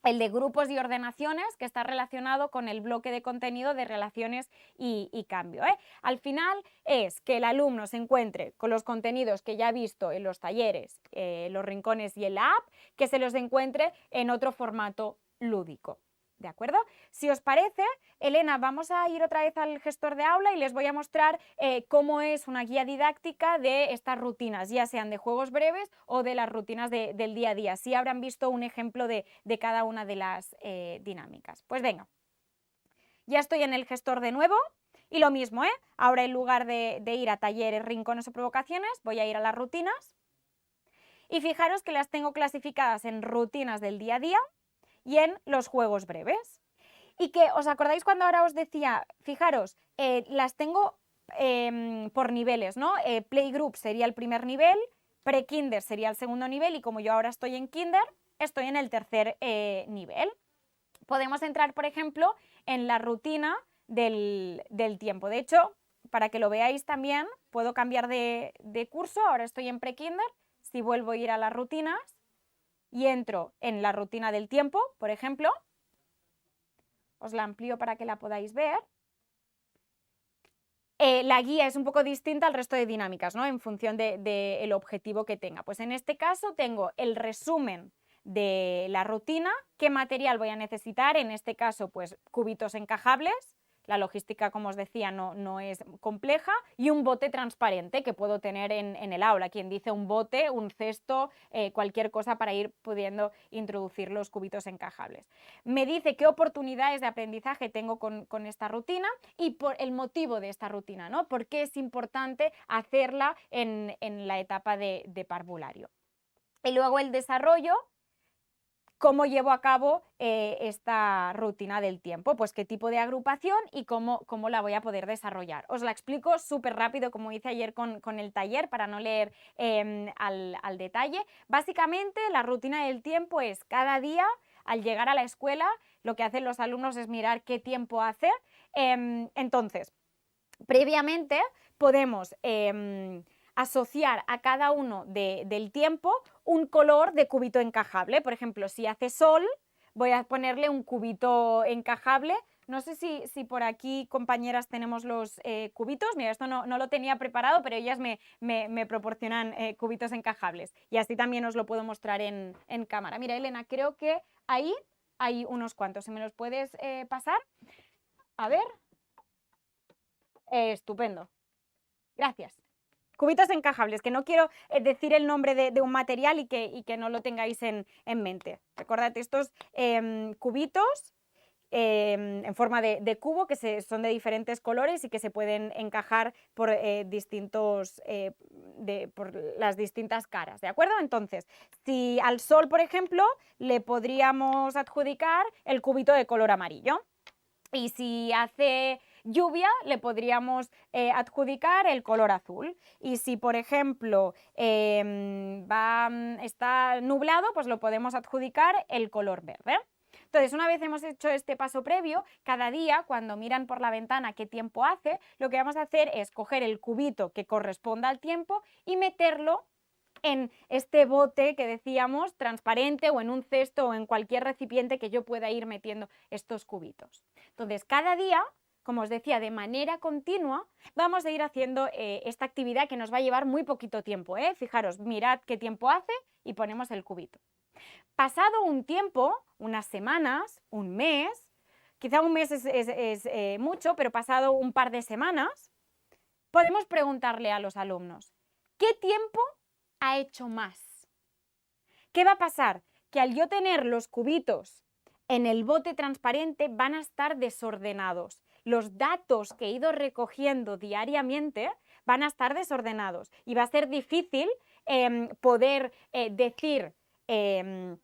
El de grupos y ordenaciones, que está relacionado con el bloque de contenido de relaciones y cambio. Al final es que el alumno se encuentre con los contenidos que ya ha visto en los talleres, los rincones y en la app, que se los encuentre en otro formato lúdico. ¿De acuerdo? Si os parece, Elena, vamos a ir otra vez al gestor de aula y les voy a mostrar cómo es una guía didáctica de estas rutinas, ya sean de juegos breves o de las rutinas del día a día. Así habrán visto un ejemplo de cada una de las dinámicas. Pues venga, ya estoy en el gestor de nuevo y lo mismo, ahora en lugar de ir a talleres, rincones o provocaciones, voy a ir a las rutinas y fijaros que las tengo clasificadas en rutinas del día a día y en los juegos breves. Y que, ¿os acordáis cuando ahora os decía, fijaros, las tengo por niveles, ¿no? Playgroup sería el primer nivel, pre-kinder sería el segundo nivel y como yo ahora estoy en kinder, estoy en el tercer nivel. Podemos entrar, por ejemplo, en la rutina del tiempo. De hecho, para que lo veáis también, puedo cambiar de curso, ahora estoy en pre-kinder, si vuelvo a ir a las rutinas, y entro en la rutina del tiempo, por ejemplo, os la amplío para que la podáis ver. La guía es un poco distinta al resto de dinámicas, ¿no? En función del objetivo que tenga. Pues en este caso tengo el resumen de la rutina, qué material voy a necesitar, en este caso pues cubitos encajables, la logística como os decía no es compleja, y un bote transparente que puedo tener en el aula, quien dice un bote, un cesto, cualquier cosa para ir pudiendo introducir los cubitos encajables. Me dice qué oportunidades de aprendizaje tengo con esta rutina y por el motivo de esta rutina, ¿no? ¿Por qué es importante hacerla en la etapa de parvulario? Y luego el desarrollo. ¿Cómo llevo a cabo esta rutina del tiempo? Pues qué tipo de agrupación y cómo la voy a poder desarrollar. Os la explico súper rápido, como hice ayer con el taller, para no leer al detalle. Básicamente, la rutina del tiempo es cada día, al llegar a la escuela, lo que hacen los alumnos es mirar qué tiempo hace. Entonces, previamente podemos asociar a cada uno del tiempo un color de cubito encajable. Por ejemplo, si hace sol, voy a ponerle un cubito encajable. No sé si por aquí, compañeras, tenemos los cubitos. Mira, esto no lo tenía preparado, pero ellas me proporcionan cubitos encajables. Y así también os lo puedo mostrar en cámara. Mira, Elena, creo que ahí hay unos cuantos. ¿Se me los puedes pasar? A ver. Estupendo. Gracias. Cubitos encajables, que no quiero decir el nombre de un material y que no lo tengáis en mente. Recordad, estos cubitos en forma de cubo que son de diferentes colores y que se pueden encajar por por las distintas caras, ¿de acuerdo? Entonces, si al sol, por ejemplo, le podríamos adjudicar el cubito de color amarillo. Y si hace lluvia, le podríamos adjudicar el color azul. Y si, por ejemplo, está nublado, pues lo podemos adjudicar el color verde. Entonces, una vez hemos hecho este paso previo, cada día, cuando miran por la ventana qué tiempo hace, lo que vamos a hacer es coger el cubito que corresponda al tiempo y meterlo en este bote que decíamos, transparente, o en un cesto o en cualquier recipiente que yo pueda ir metiendo estos cubitos. Entonces, cada día, como os decía, de manera continua, vamos a ir haciendo esta actividad que nos va a llevar muy poquito tiempo. Fijaros, mirad qué tiempo hace y ponemos el cubito. Pasado un tiempo, unas semanas, un mes, quizá un mes es mucho, pero pasado un par de semanas, podemos preguntarle a los alumnos, ¿qué tiempo ha hecho más? ¿Qué va a pasar? que al yo tener los cubitos en el bote transparente van a estar desordenados. Los datos que he ido recogiendo diariamente van a estar desordenados y va a ser difícil poder decir en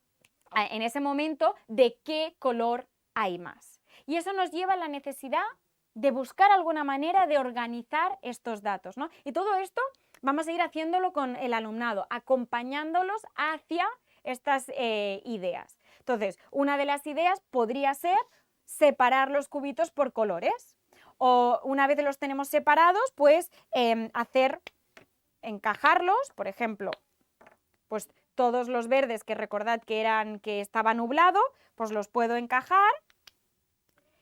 ese momento de qué color hay más. Y eso nos lleva a la necesidad de buscar alguna manera de organizar estos datos, ¿no? Y todo esto vamos a ir haciéndolo con el alumnado, acompañándolos hacia estas ideas. Entonces, una de las ideas podría ser separar los cubitos por colores. O una vez los tenemos separados, pues encajarlos, por ejemplo, pues todos los verdes que recordad que estaba nublado, pues los puedo encajar.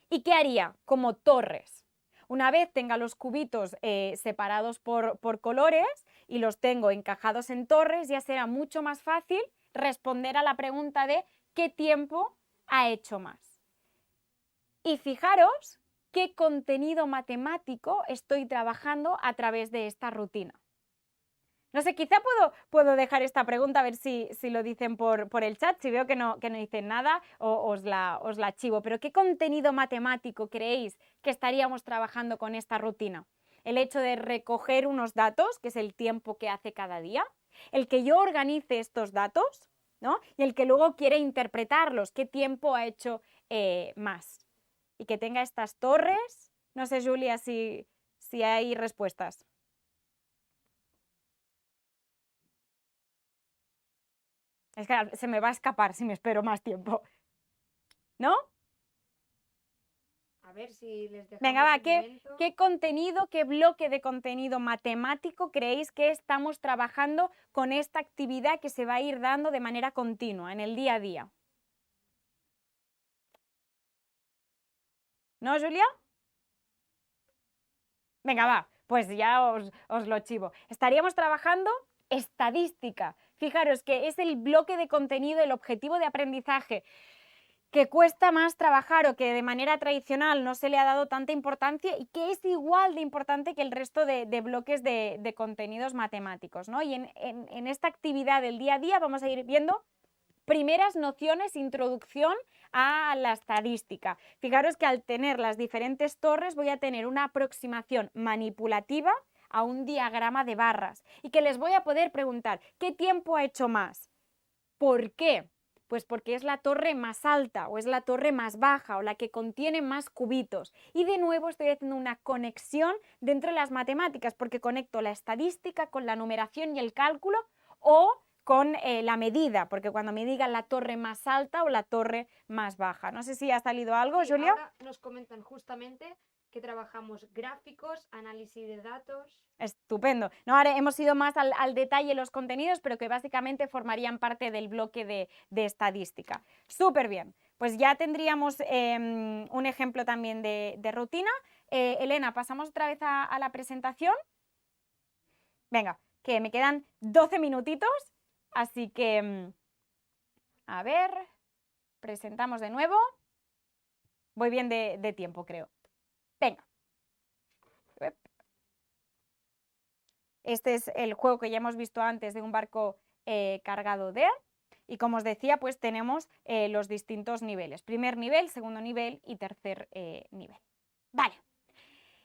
¿Y qué haría? Como torres. Una vez tenga los cubitos separados por colores y los tengo encajados en torres, ya será mucho más fácil responder a la pregunta de ¿qué tiempo ha hecho más? Y fijaros qué contenido matemático estoy trabajando a través de esta rutina. No sé, quizá puedo dejar esta pregunta a ver si lo dicen por el chat. Si veo que no dicen nada, os la archivo. Pero ¿qué contenido matemático creéis que estaríamos trabajando con esta rutina? El hecho de recoger unos datos, que es el tiempo que hace cada día, el que yo organice estos datos, ¿no? Y el que luego quiere interpretarlos, qué tiempo ha hecho más. Y que tenga estas torres. No sé, Julia, si hay respuestas. Es que se me va a escapar si me espero más tiempo. ¿No? A ver si les dejamos. Venga, va, momento. ¿qué contenido, qué bloque de contenido matemático creéis que estamos trabajando con esta actividad que se va a ir dando de manera continua en el día a día? ¿No, Julia? Venga, va, pues ya os lo chivo. Estaríamos trabajando estadística. Fijaros que es el bloque de contenido, el objetivo de aprendizaje que cuesta más trabajar o que de manera tradicional no se le ha dado tanta importancia y que es igual de importante que el resto de bloques de contenidos matemáticos, ¿no? Y en esta actividad del día a día vamos a ir viendo primeras nociones, introducción a la estadística. Fijaros que al tener las diferentes torres voy a tener una aproximación manipulativa a un diagrama de barras y que les voy a poder preguntar ¿qué tiempo ha hecho más? ¿Por qué? Pues porque es la torre más alta o es la torre más baja o la que contiene más cubitos. Y de nuevo estoy haciendo una conexión dentro de las matemáticas porque conecto la estadística con la numeración y el cálculo o con la medida, porque cuando me digan la torre más alta o la torre más baja. No sé si ha salido algo, Sí, Julia. ahora nos comentan justamente que trabajamos gráficos, análisis de datos. Estupendo. No, ahora hemos ido más al detalle los contenidos, pero que básicamente formarían parte del bloque de estadística. Súper bien. Pues ya tendríamos un ejemplo también de rutina. Elena, pasamos otra vez a la presentación. Venga, que me quedan 12 minutitos, así que, a ver, presentamos de nuevo. Voy bien de tiempo, creo. Venga. Este es el juego que ya hemos visto antes de un barco cargado de... Y como os decía, pues tenemos los distintos niveles. Primer nivel, segundo nivel y tercer nivel. Vale.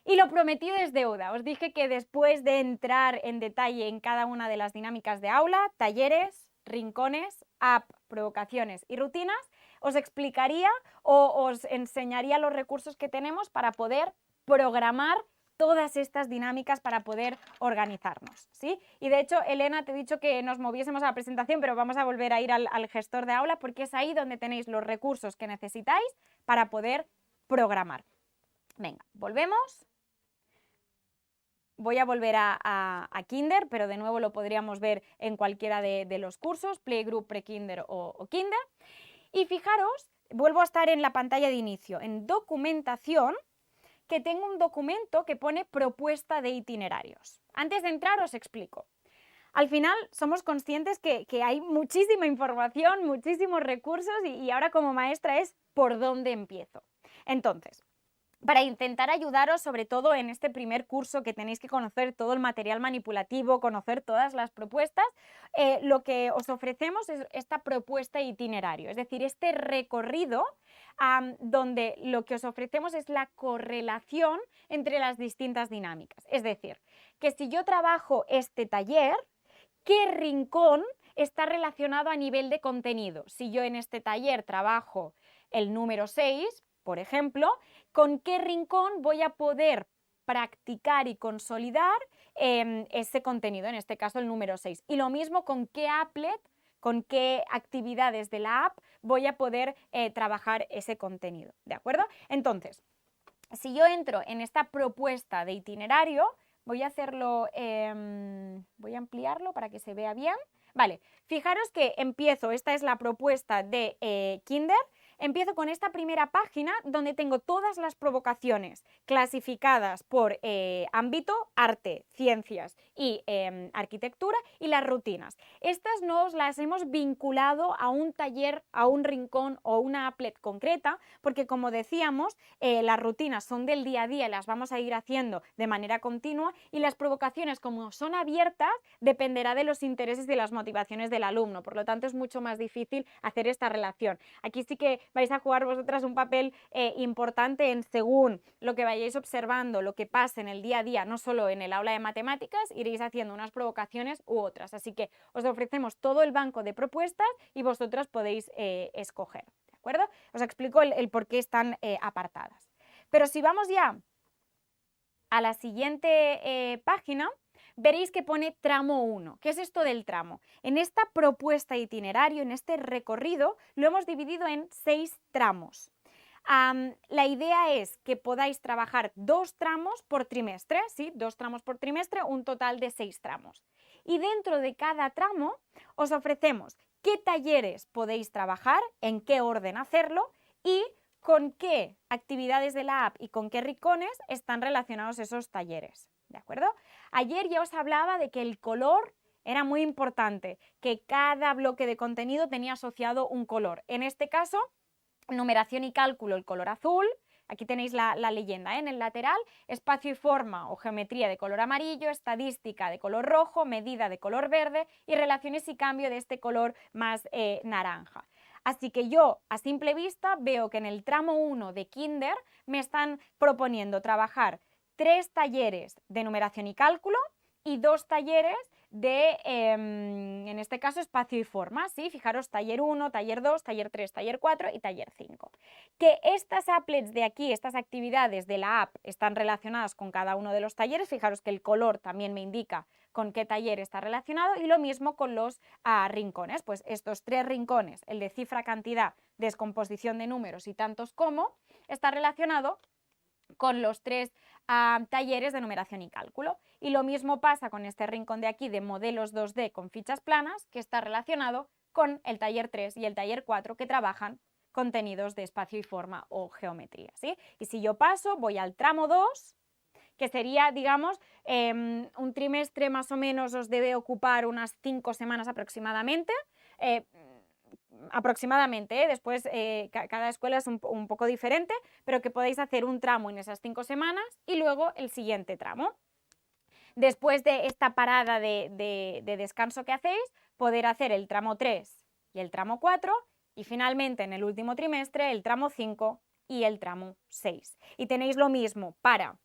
Y lo prometido es deuda. Os dije que después de entrar en detalle en cada una de las dinámicas de aula, talleres, rincones, app, provocaciones y rutinas, os explicaría o os enseñaría los recursos que tenemos para poder programar todas estas dinámicas para poder organizarnos, ¿sí? Y de hecho, Elena, te he dicho que nos moviésemos a la presentación, pero vamos a volver a ir al gestor de aula porque es ahí donde tenéis los recursos que necesitáis para poder programar. Venga, volvemos. Voy a volver a Kinder, pero de nuevo lo podríamos ver en cualquiera de los cursos, Playgroup, Prekinder o Kinder. Y fijaros, vuelvo a estar en la pantalla de inicio, en documentación, que tengo un documento que pone propuesta de itinerarios. Antes de entrar os explico. Al final somos conscientes que hay muchísima información, muchísimos recursos y ahora como maestra es por dónde empiezo. Entonces, para intentar ayudaros, sobre todo en este primer curso que tenéis que conocer todo el material manipulativo, conocer todas las propuestas, lo que os ofrecemos es esta propuesta de itinerario, es decir, este recorrido donde lo que os ofrecemos es la correlación entre las distintas dinámicas. Es decir, que si yo trabajo este taller, ¿qué rincón está relacionado a nivel de contenido? Si yo en este taller trabajo el número 6, por ejemplo, ¿con qué rincón voy a poder practicar y consolidar ese contenido, en este caso el número 6? Y lo mismo con qué applet, con qué actividades de la app voy a poder trabajar ese contenido, ¿de acuerdo? Entonces, si yo entro en esta propuesta de itinerario, voy a hacerlo, voy a ampliarlo para que se vea bien. Vale, fijaros que empiezo, esta es la propuesta de Kinder. Empiezo con esta primera página donde tengo todas las provocaciones clasificadas por ámbito, arte, ciencias y arquitectura, y las rutinas. Estas nos las hemos vinculado a un taller, a un rincón o una applet concreta, porque como decíamos, las rutinas son del día a día y las vamos a ir haciendo de manera continua, y las provocaciones, como son abiertas, dependerá de los intereses y de las motivaciones del alumno. Por lo tanto, es mucho más difícil hacer esta relación. Aquí sí que vais a jugar vosotras un papel importante en, según lo que vayáis observando, lo que pase en el día a día, no solo en el aula de matemáticas, iréis haciendo unas provocaciones u otras. Así que os ofrecemos todo el banco de propuestas y vosotras podéis escoger, ¿de acuerdo? Os explico el por qué están apartadas. Pero si vamos ya a la siguiente página, veréis que pone tramo 1. ¿Qué es esto del tramo? En esta propuesta de itinerario, en este recorrido, lo hemos dividido en 6 tramos. La idea es que podáis trabajar 2 tramos por trimestre, ¿sí? 2 tramos por trimestre, un total de 6 tramos. Y dentro de cada tramo os ofrecemos qué talleres podéis trabajar, en qué orden hacerlo y con qué actividades de la app y con qué rincones están relacionados esos talleres, ¿de acuerdo? Ayer ya os hablaba de que el color era muy importante, que cada bloque de contenido tenía asociado un color. En este caso, numeración y cálculo, el color azul. Aquí tenéis la leyenda, en el lateral, espacio y forma o geometría de color amarillo, estadística de color rojo, medida de color verde y relaciones y cambio de este color más naranja. Así que yo, a simple vista, veo que en el tramo 1 de Kinder me están proponiendo trabajar 3 talleres de numeración y cálculo y 2 talleres de, en este caso, espacio y forma, ¿sí? Fijaros, taller 1, taller 2, taller 3, taller 4 y taller 5. Que estas applets de aquí, estas actividades de la app, están relacionadas con cada uno de los talleres. Fijaros que el color también me indica con qué taller está relacionado, y lo mismo con los rincones. Pues estos 3 rincones, el de cifra, cantidad, descomposición de números y tantos como, está relacionado con los 3 talleres de numeración y cálculo. Y lo mismo pasa con este rincón de aquí de modelos 2D con fichas planas, que está relacionado con el taller 3 y el taller 4, que trabajan contenidos de espacio y forma o geometría, ¿sí? Y si yo paso, voy al tramo 2, que sería, digamos, un trimestre más o menos os debe ocupar unas 5 semanas aproximadamente. Después cada escuela es un poco diferente, pero que podéis hacer un tramo en esas 5 semanas y luego el siguiente tramo. Después de esta parada de descanso que hacéis, poder hacer el tramo 3 y el tramo 4 y finalmente en el último trimestre el tramo 5 y el tramo 6. Y tenéis lo mismo para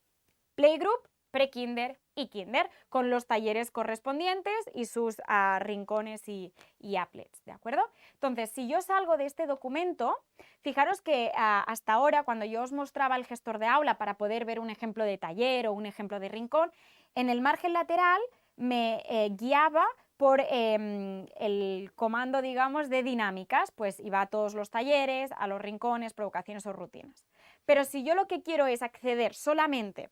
Playgroup, Pre-Kinder y Kinder, con los talleres correspondientes y sus rincones y applets, ¿de acuerdo? Entonces, si yo salgo de este documento, fijaros que hasta ahora, cuando yo os mostraba el gestor de aula para poder ver un ejemplo de taller o un ejemplo de rincón, en el margen lateral me guiaba por el comando, digamos, de dinámicas, pues iba a todos los talleres, a los rincones, provocaciones o rutinas. Pero si yo lo que quiero es acceder solamente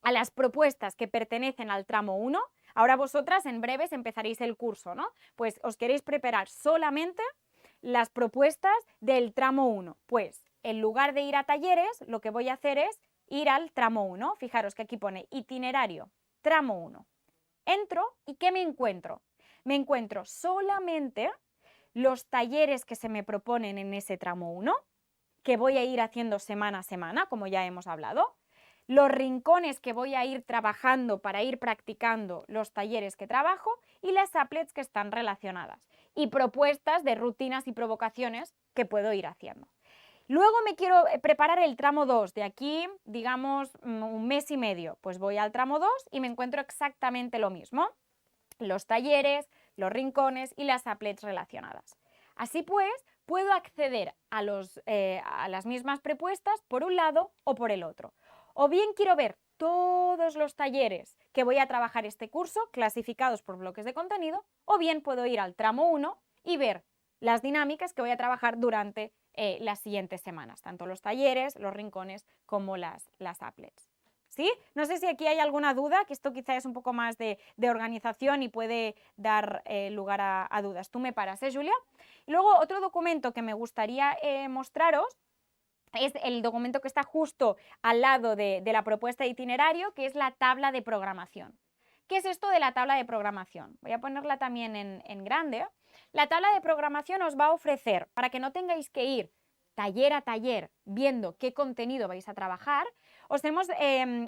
a las propuestas que pertenecen al tramo 1, ahora vosotras en breves empezaréis el curso, ¿no? Pues os queréis preparar solamente las propuestas del tramo 1. Pues en lugar de ir a talleres, lo que voy a hacer es ir al tramo 1. Fijaros que aquí pone itinerario, tramo 1. Entro y ¿qué me encuentro? Me encuentro solamente los talleres que se me proponen en ese tramo 1, que voy a ir haciendo semana a semana, como ya hemos hablado, los rincones que voy a ir trabajando para ir practicando los talleres que trabajo y las applets que están relacionadas y propuestas de rutinas y provocaciones que puedo ir haciendo. Luego me quiero preparar el tramo 2, de aquí, digamos, un mes y medio, pues voy al tramo 2 y me encuentro exactamente lo mismo, los talleres, los rincones y las applets relacionadas. Así pues, puedo acceder a las mismas propuestas por un lado o por el otro. O bien quiero ver todos los talleres que voy a trabajar este curso clasificados por bloques de contenido, o bien puedo ir al tramo 1 y ver las dinámicas que voy a trabajar durante las siguientes semanas, tanto los talleres, los rincones como las applets. ¿Sí? No sé si aquí hay alguna duda, que esto quizá es un poco más de organización y puede dar lugar a dudas. Tú me paras, Julia? Y luego otro documento que me gustaría mostraros es el documento que está justo al lado de la propuesta de itinerario, que es la tabla de programación. ¿Qué es esto de la tabla de programación? Voy a ponerla también en grande. La tabla de programación os va a ofrecer, para que no tengáis que ir taller a taller viendo qué contenido vais a trabajar, os hemos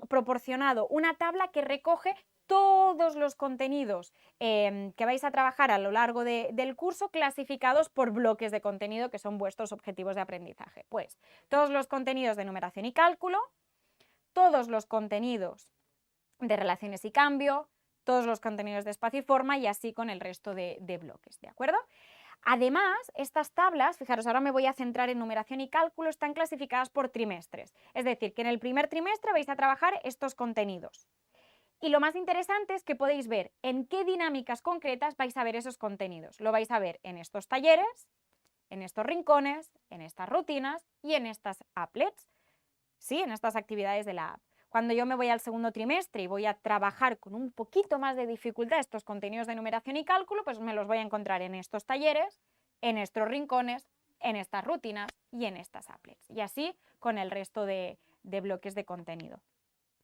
proporcionado una tabla que recoge todos los contenidos que vais a trabajar a lo largo del curso clasificados por bloques de contenido que son vuestros objetivos de aprendizaje. Pues todos los contenidos de numeración y cálculo, todos los contenidos de relaciones y cambio, todos los contenidos de espacio y forma y así con el resto de bloques, ¿de acuerdo? Además, estas tablas, fijaros, ahora me voy a centrar en numeración y cálculo, están clasificadas por trimestres. Es decir, que en el primer trimestre vais a trabajar estos contenidos. Y lo más interesante es que podéis ver en qué dinámicas concretas vais a ver esos contenidos. Lo vais a ver en estos talleres, en estos rincones, en estas rutinas y en estas applets, ¿sí? En estas actividades de la app. Cuando yo me voy al segundo trimestre y voy a trabajar con un poquito más de dificultad estos contenidos de numeración y cálculo, pues me los voy a encontrar en estos talleres, en estos rincones, en estas rutinas y en estas applets. Y así con el resto de bloques de contenido.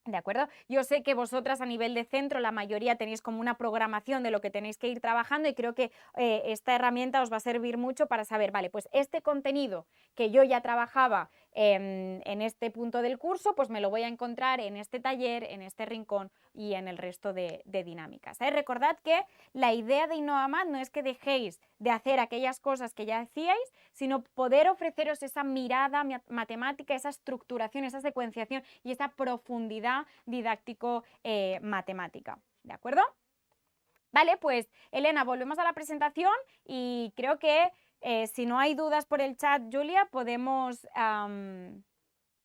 ¿De acuerdo? Yo sé que vosotras a nivel de centro la mayoría tenéis como una programación de lo que tenéis que ir trabajando y creo que esta herramienta os va a servir mucho para saber, vale, pues este contenido que yo ya trabajaba en este punto del curso, pues me lo voy a encontrar en este taller, en este rincón y en el resto de dinámicas. Recordad que la idea de Innovamat no es que dejéis de hacer aquellas cosas que ya hacíais, sino poder ofreceros esa mirada matemática, esa estructuración, esa secuenciación y esa profundidad didáctico-matemática. ¿De acuerdo? Vale, pues Elena, volvemos a la presentación y creo que si no hay dudas por el chat, Julia, podemos, a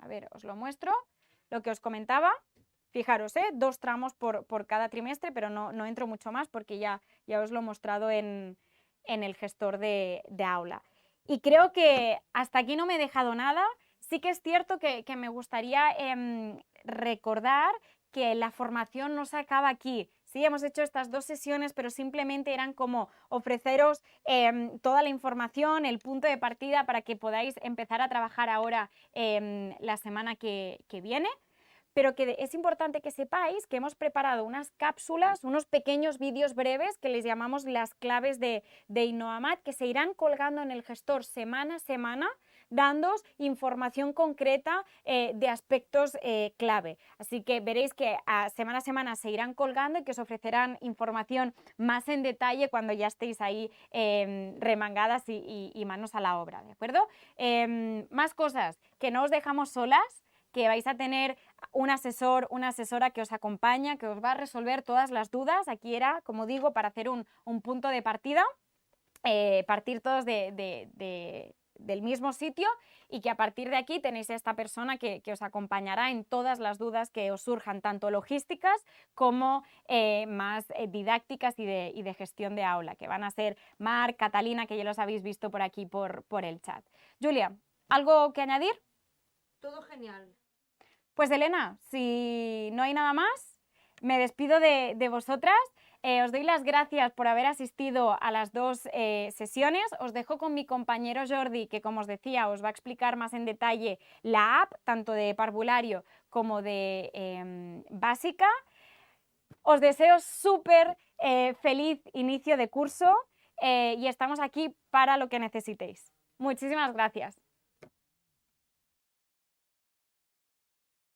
ver, os lo muestro, lo que os comentaba. Fijaros, 2 tramos por cada trimestre, pero no entro mucho más porque ya os lo he mostrado en el gestor de aula. Y creo que hasta aquí no me he dejado nada. Sí que es cierto que me gustaría recordar que la formación no se acaba aquí. Sí, hemos hecho estas 2 sesiones, pero simplemente eran como ofreceros toda la información, el punto de partida para que podáis empezar a trabajar ahora la semana que viene. Pero que es importante que sepáis que hemos preparado unas cápsulas, unos pequeños vídeos breves que les llamamos las claves de Innovamat, que se irán colgando en el gestor semana a semana, dándoos información concreta de aspectos clave. Así que veréis que semana a semana se irán colgando y que os ofrecerán información más en detalle cuando ya estéis ahí remangadas y manos a la obra, ¿de acuerdo? Más cosas, que no os dejamos solas, que vais a tener un asesor, una asesora que os acompaña, que os va a resolver todas las dudas. Aquí era, como digo, para hacer un punto de partida, partir todos del mismo sitio y que a partir de aquí tenéis a esta persona que os acompañará en todas las dudas que os surjan, tanto logísticas como más didácticas y de gestión de aula, que van a ser Mar, Catalina, que ya los habéis visto por aquí por el chat. Julia, ¿algo que añadir? Todo genial. Pues Elena, si no hay nada más, me despido de vosotras. Os doy las gracias por haber asistido a las 2 sesiones. Os dejo con mi compañero Jordi, que como os decía, os va a explicar más en detalle la app, tanto de parvulario como de básica. Os deseo súper feliz inicio de curso y estamos aquí para lo que necesitéis. Muchísimas gracias.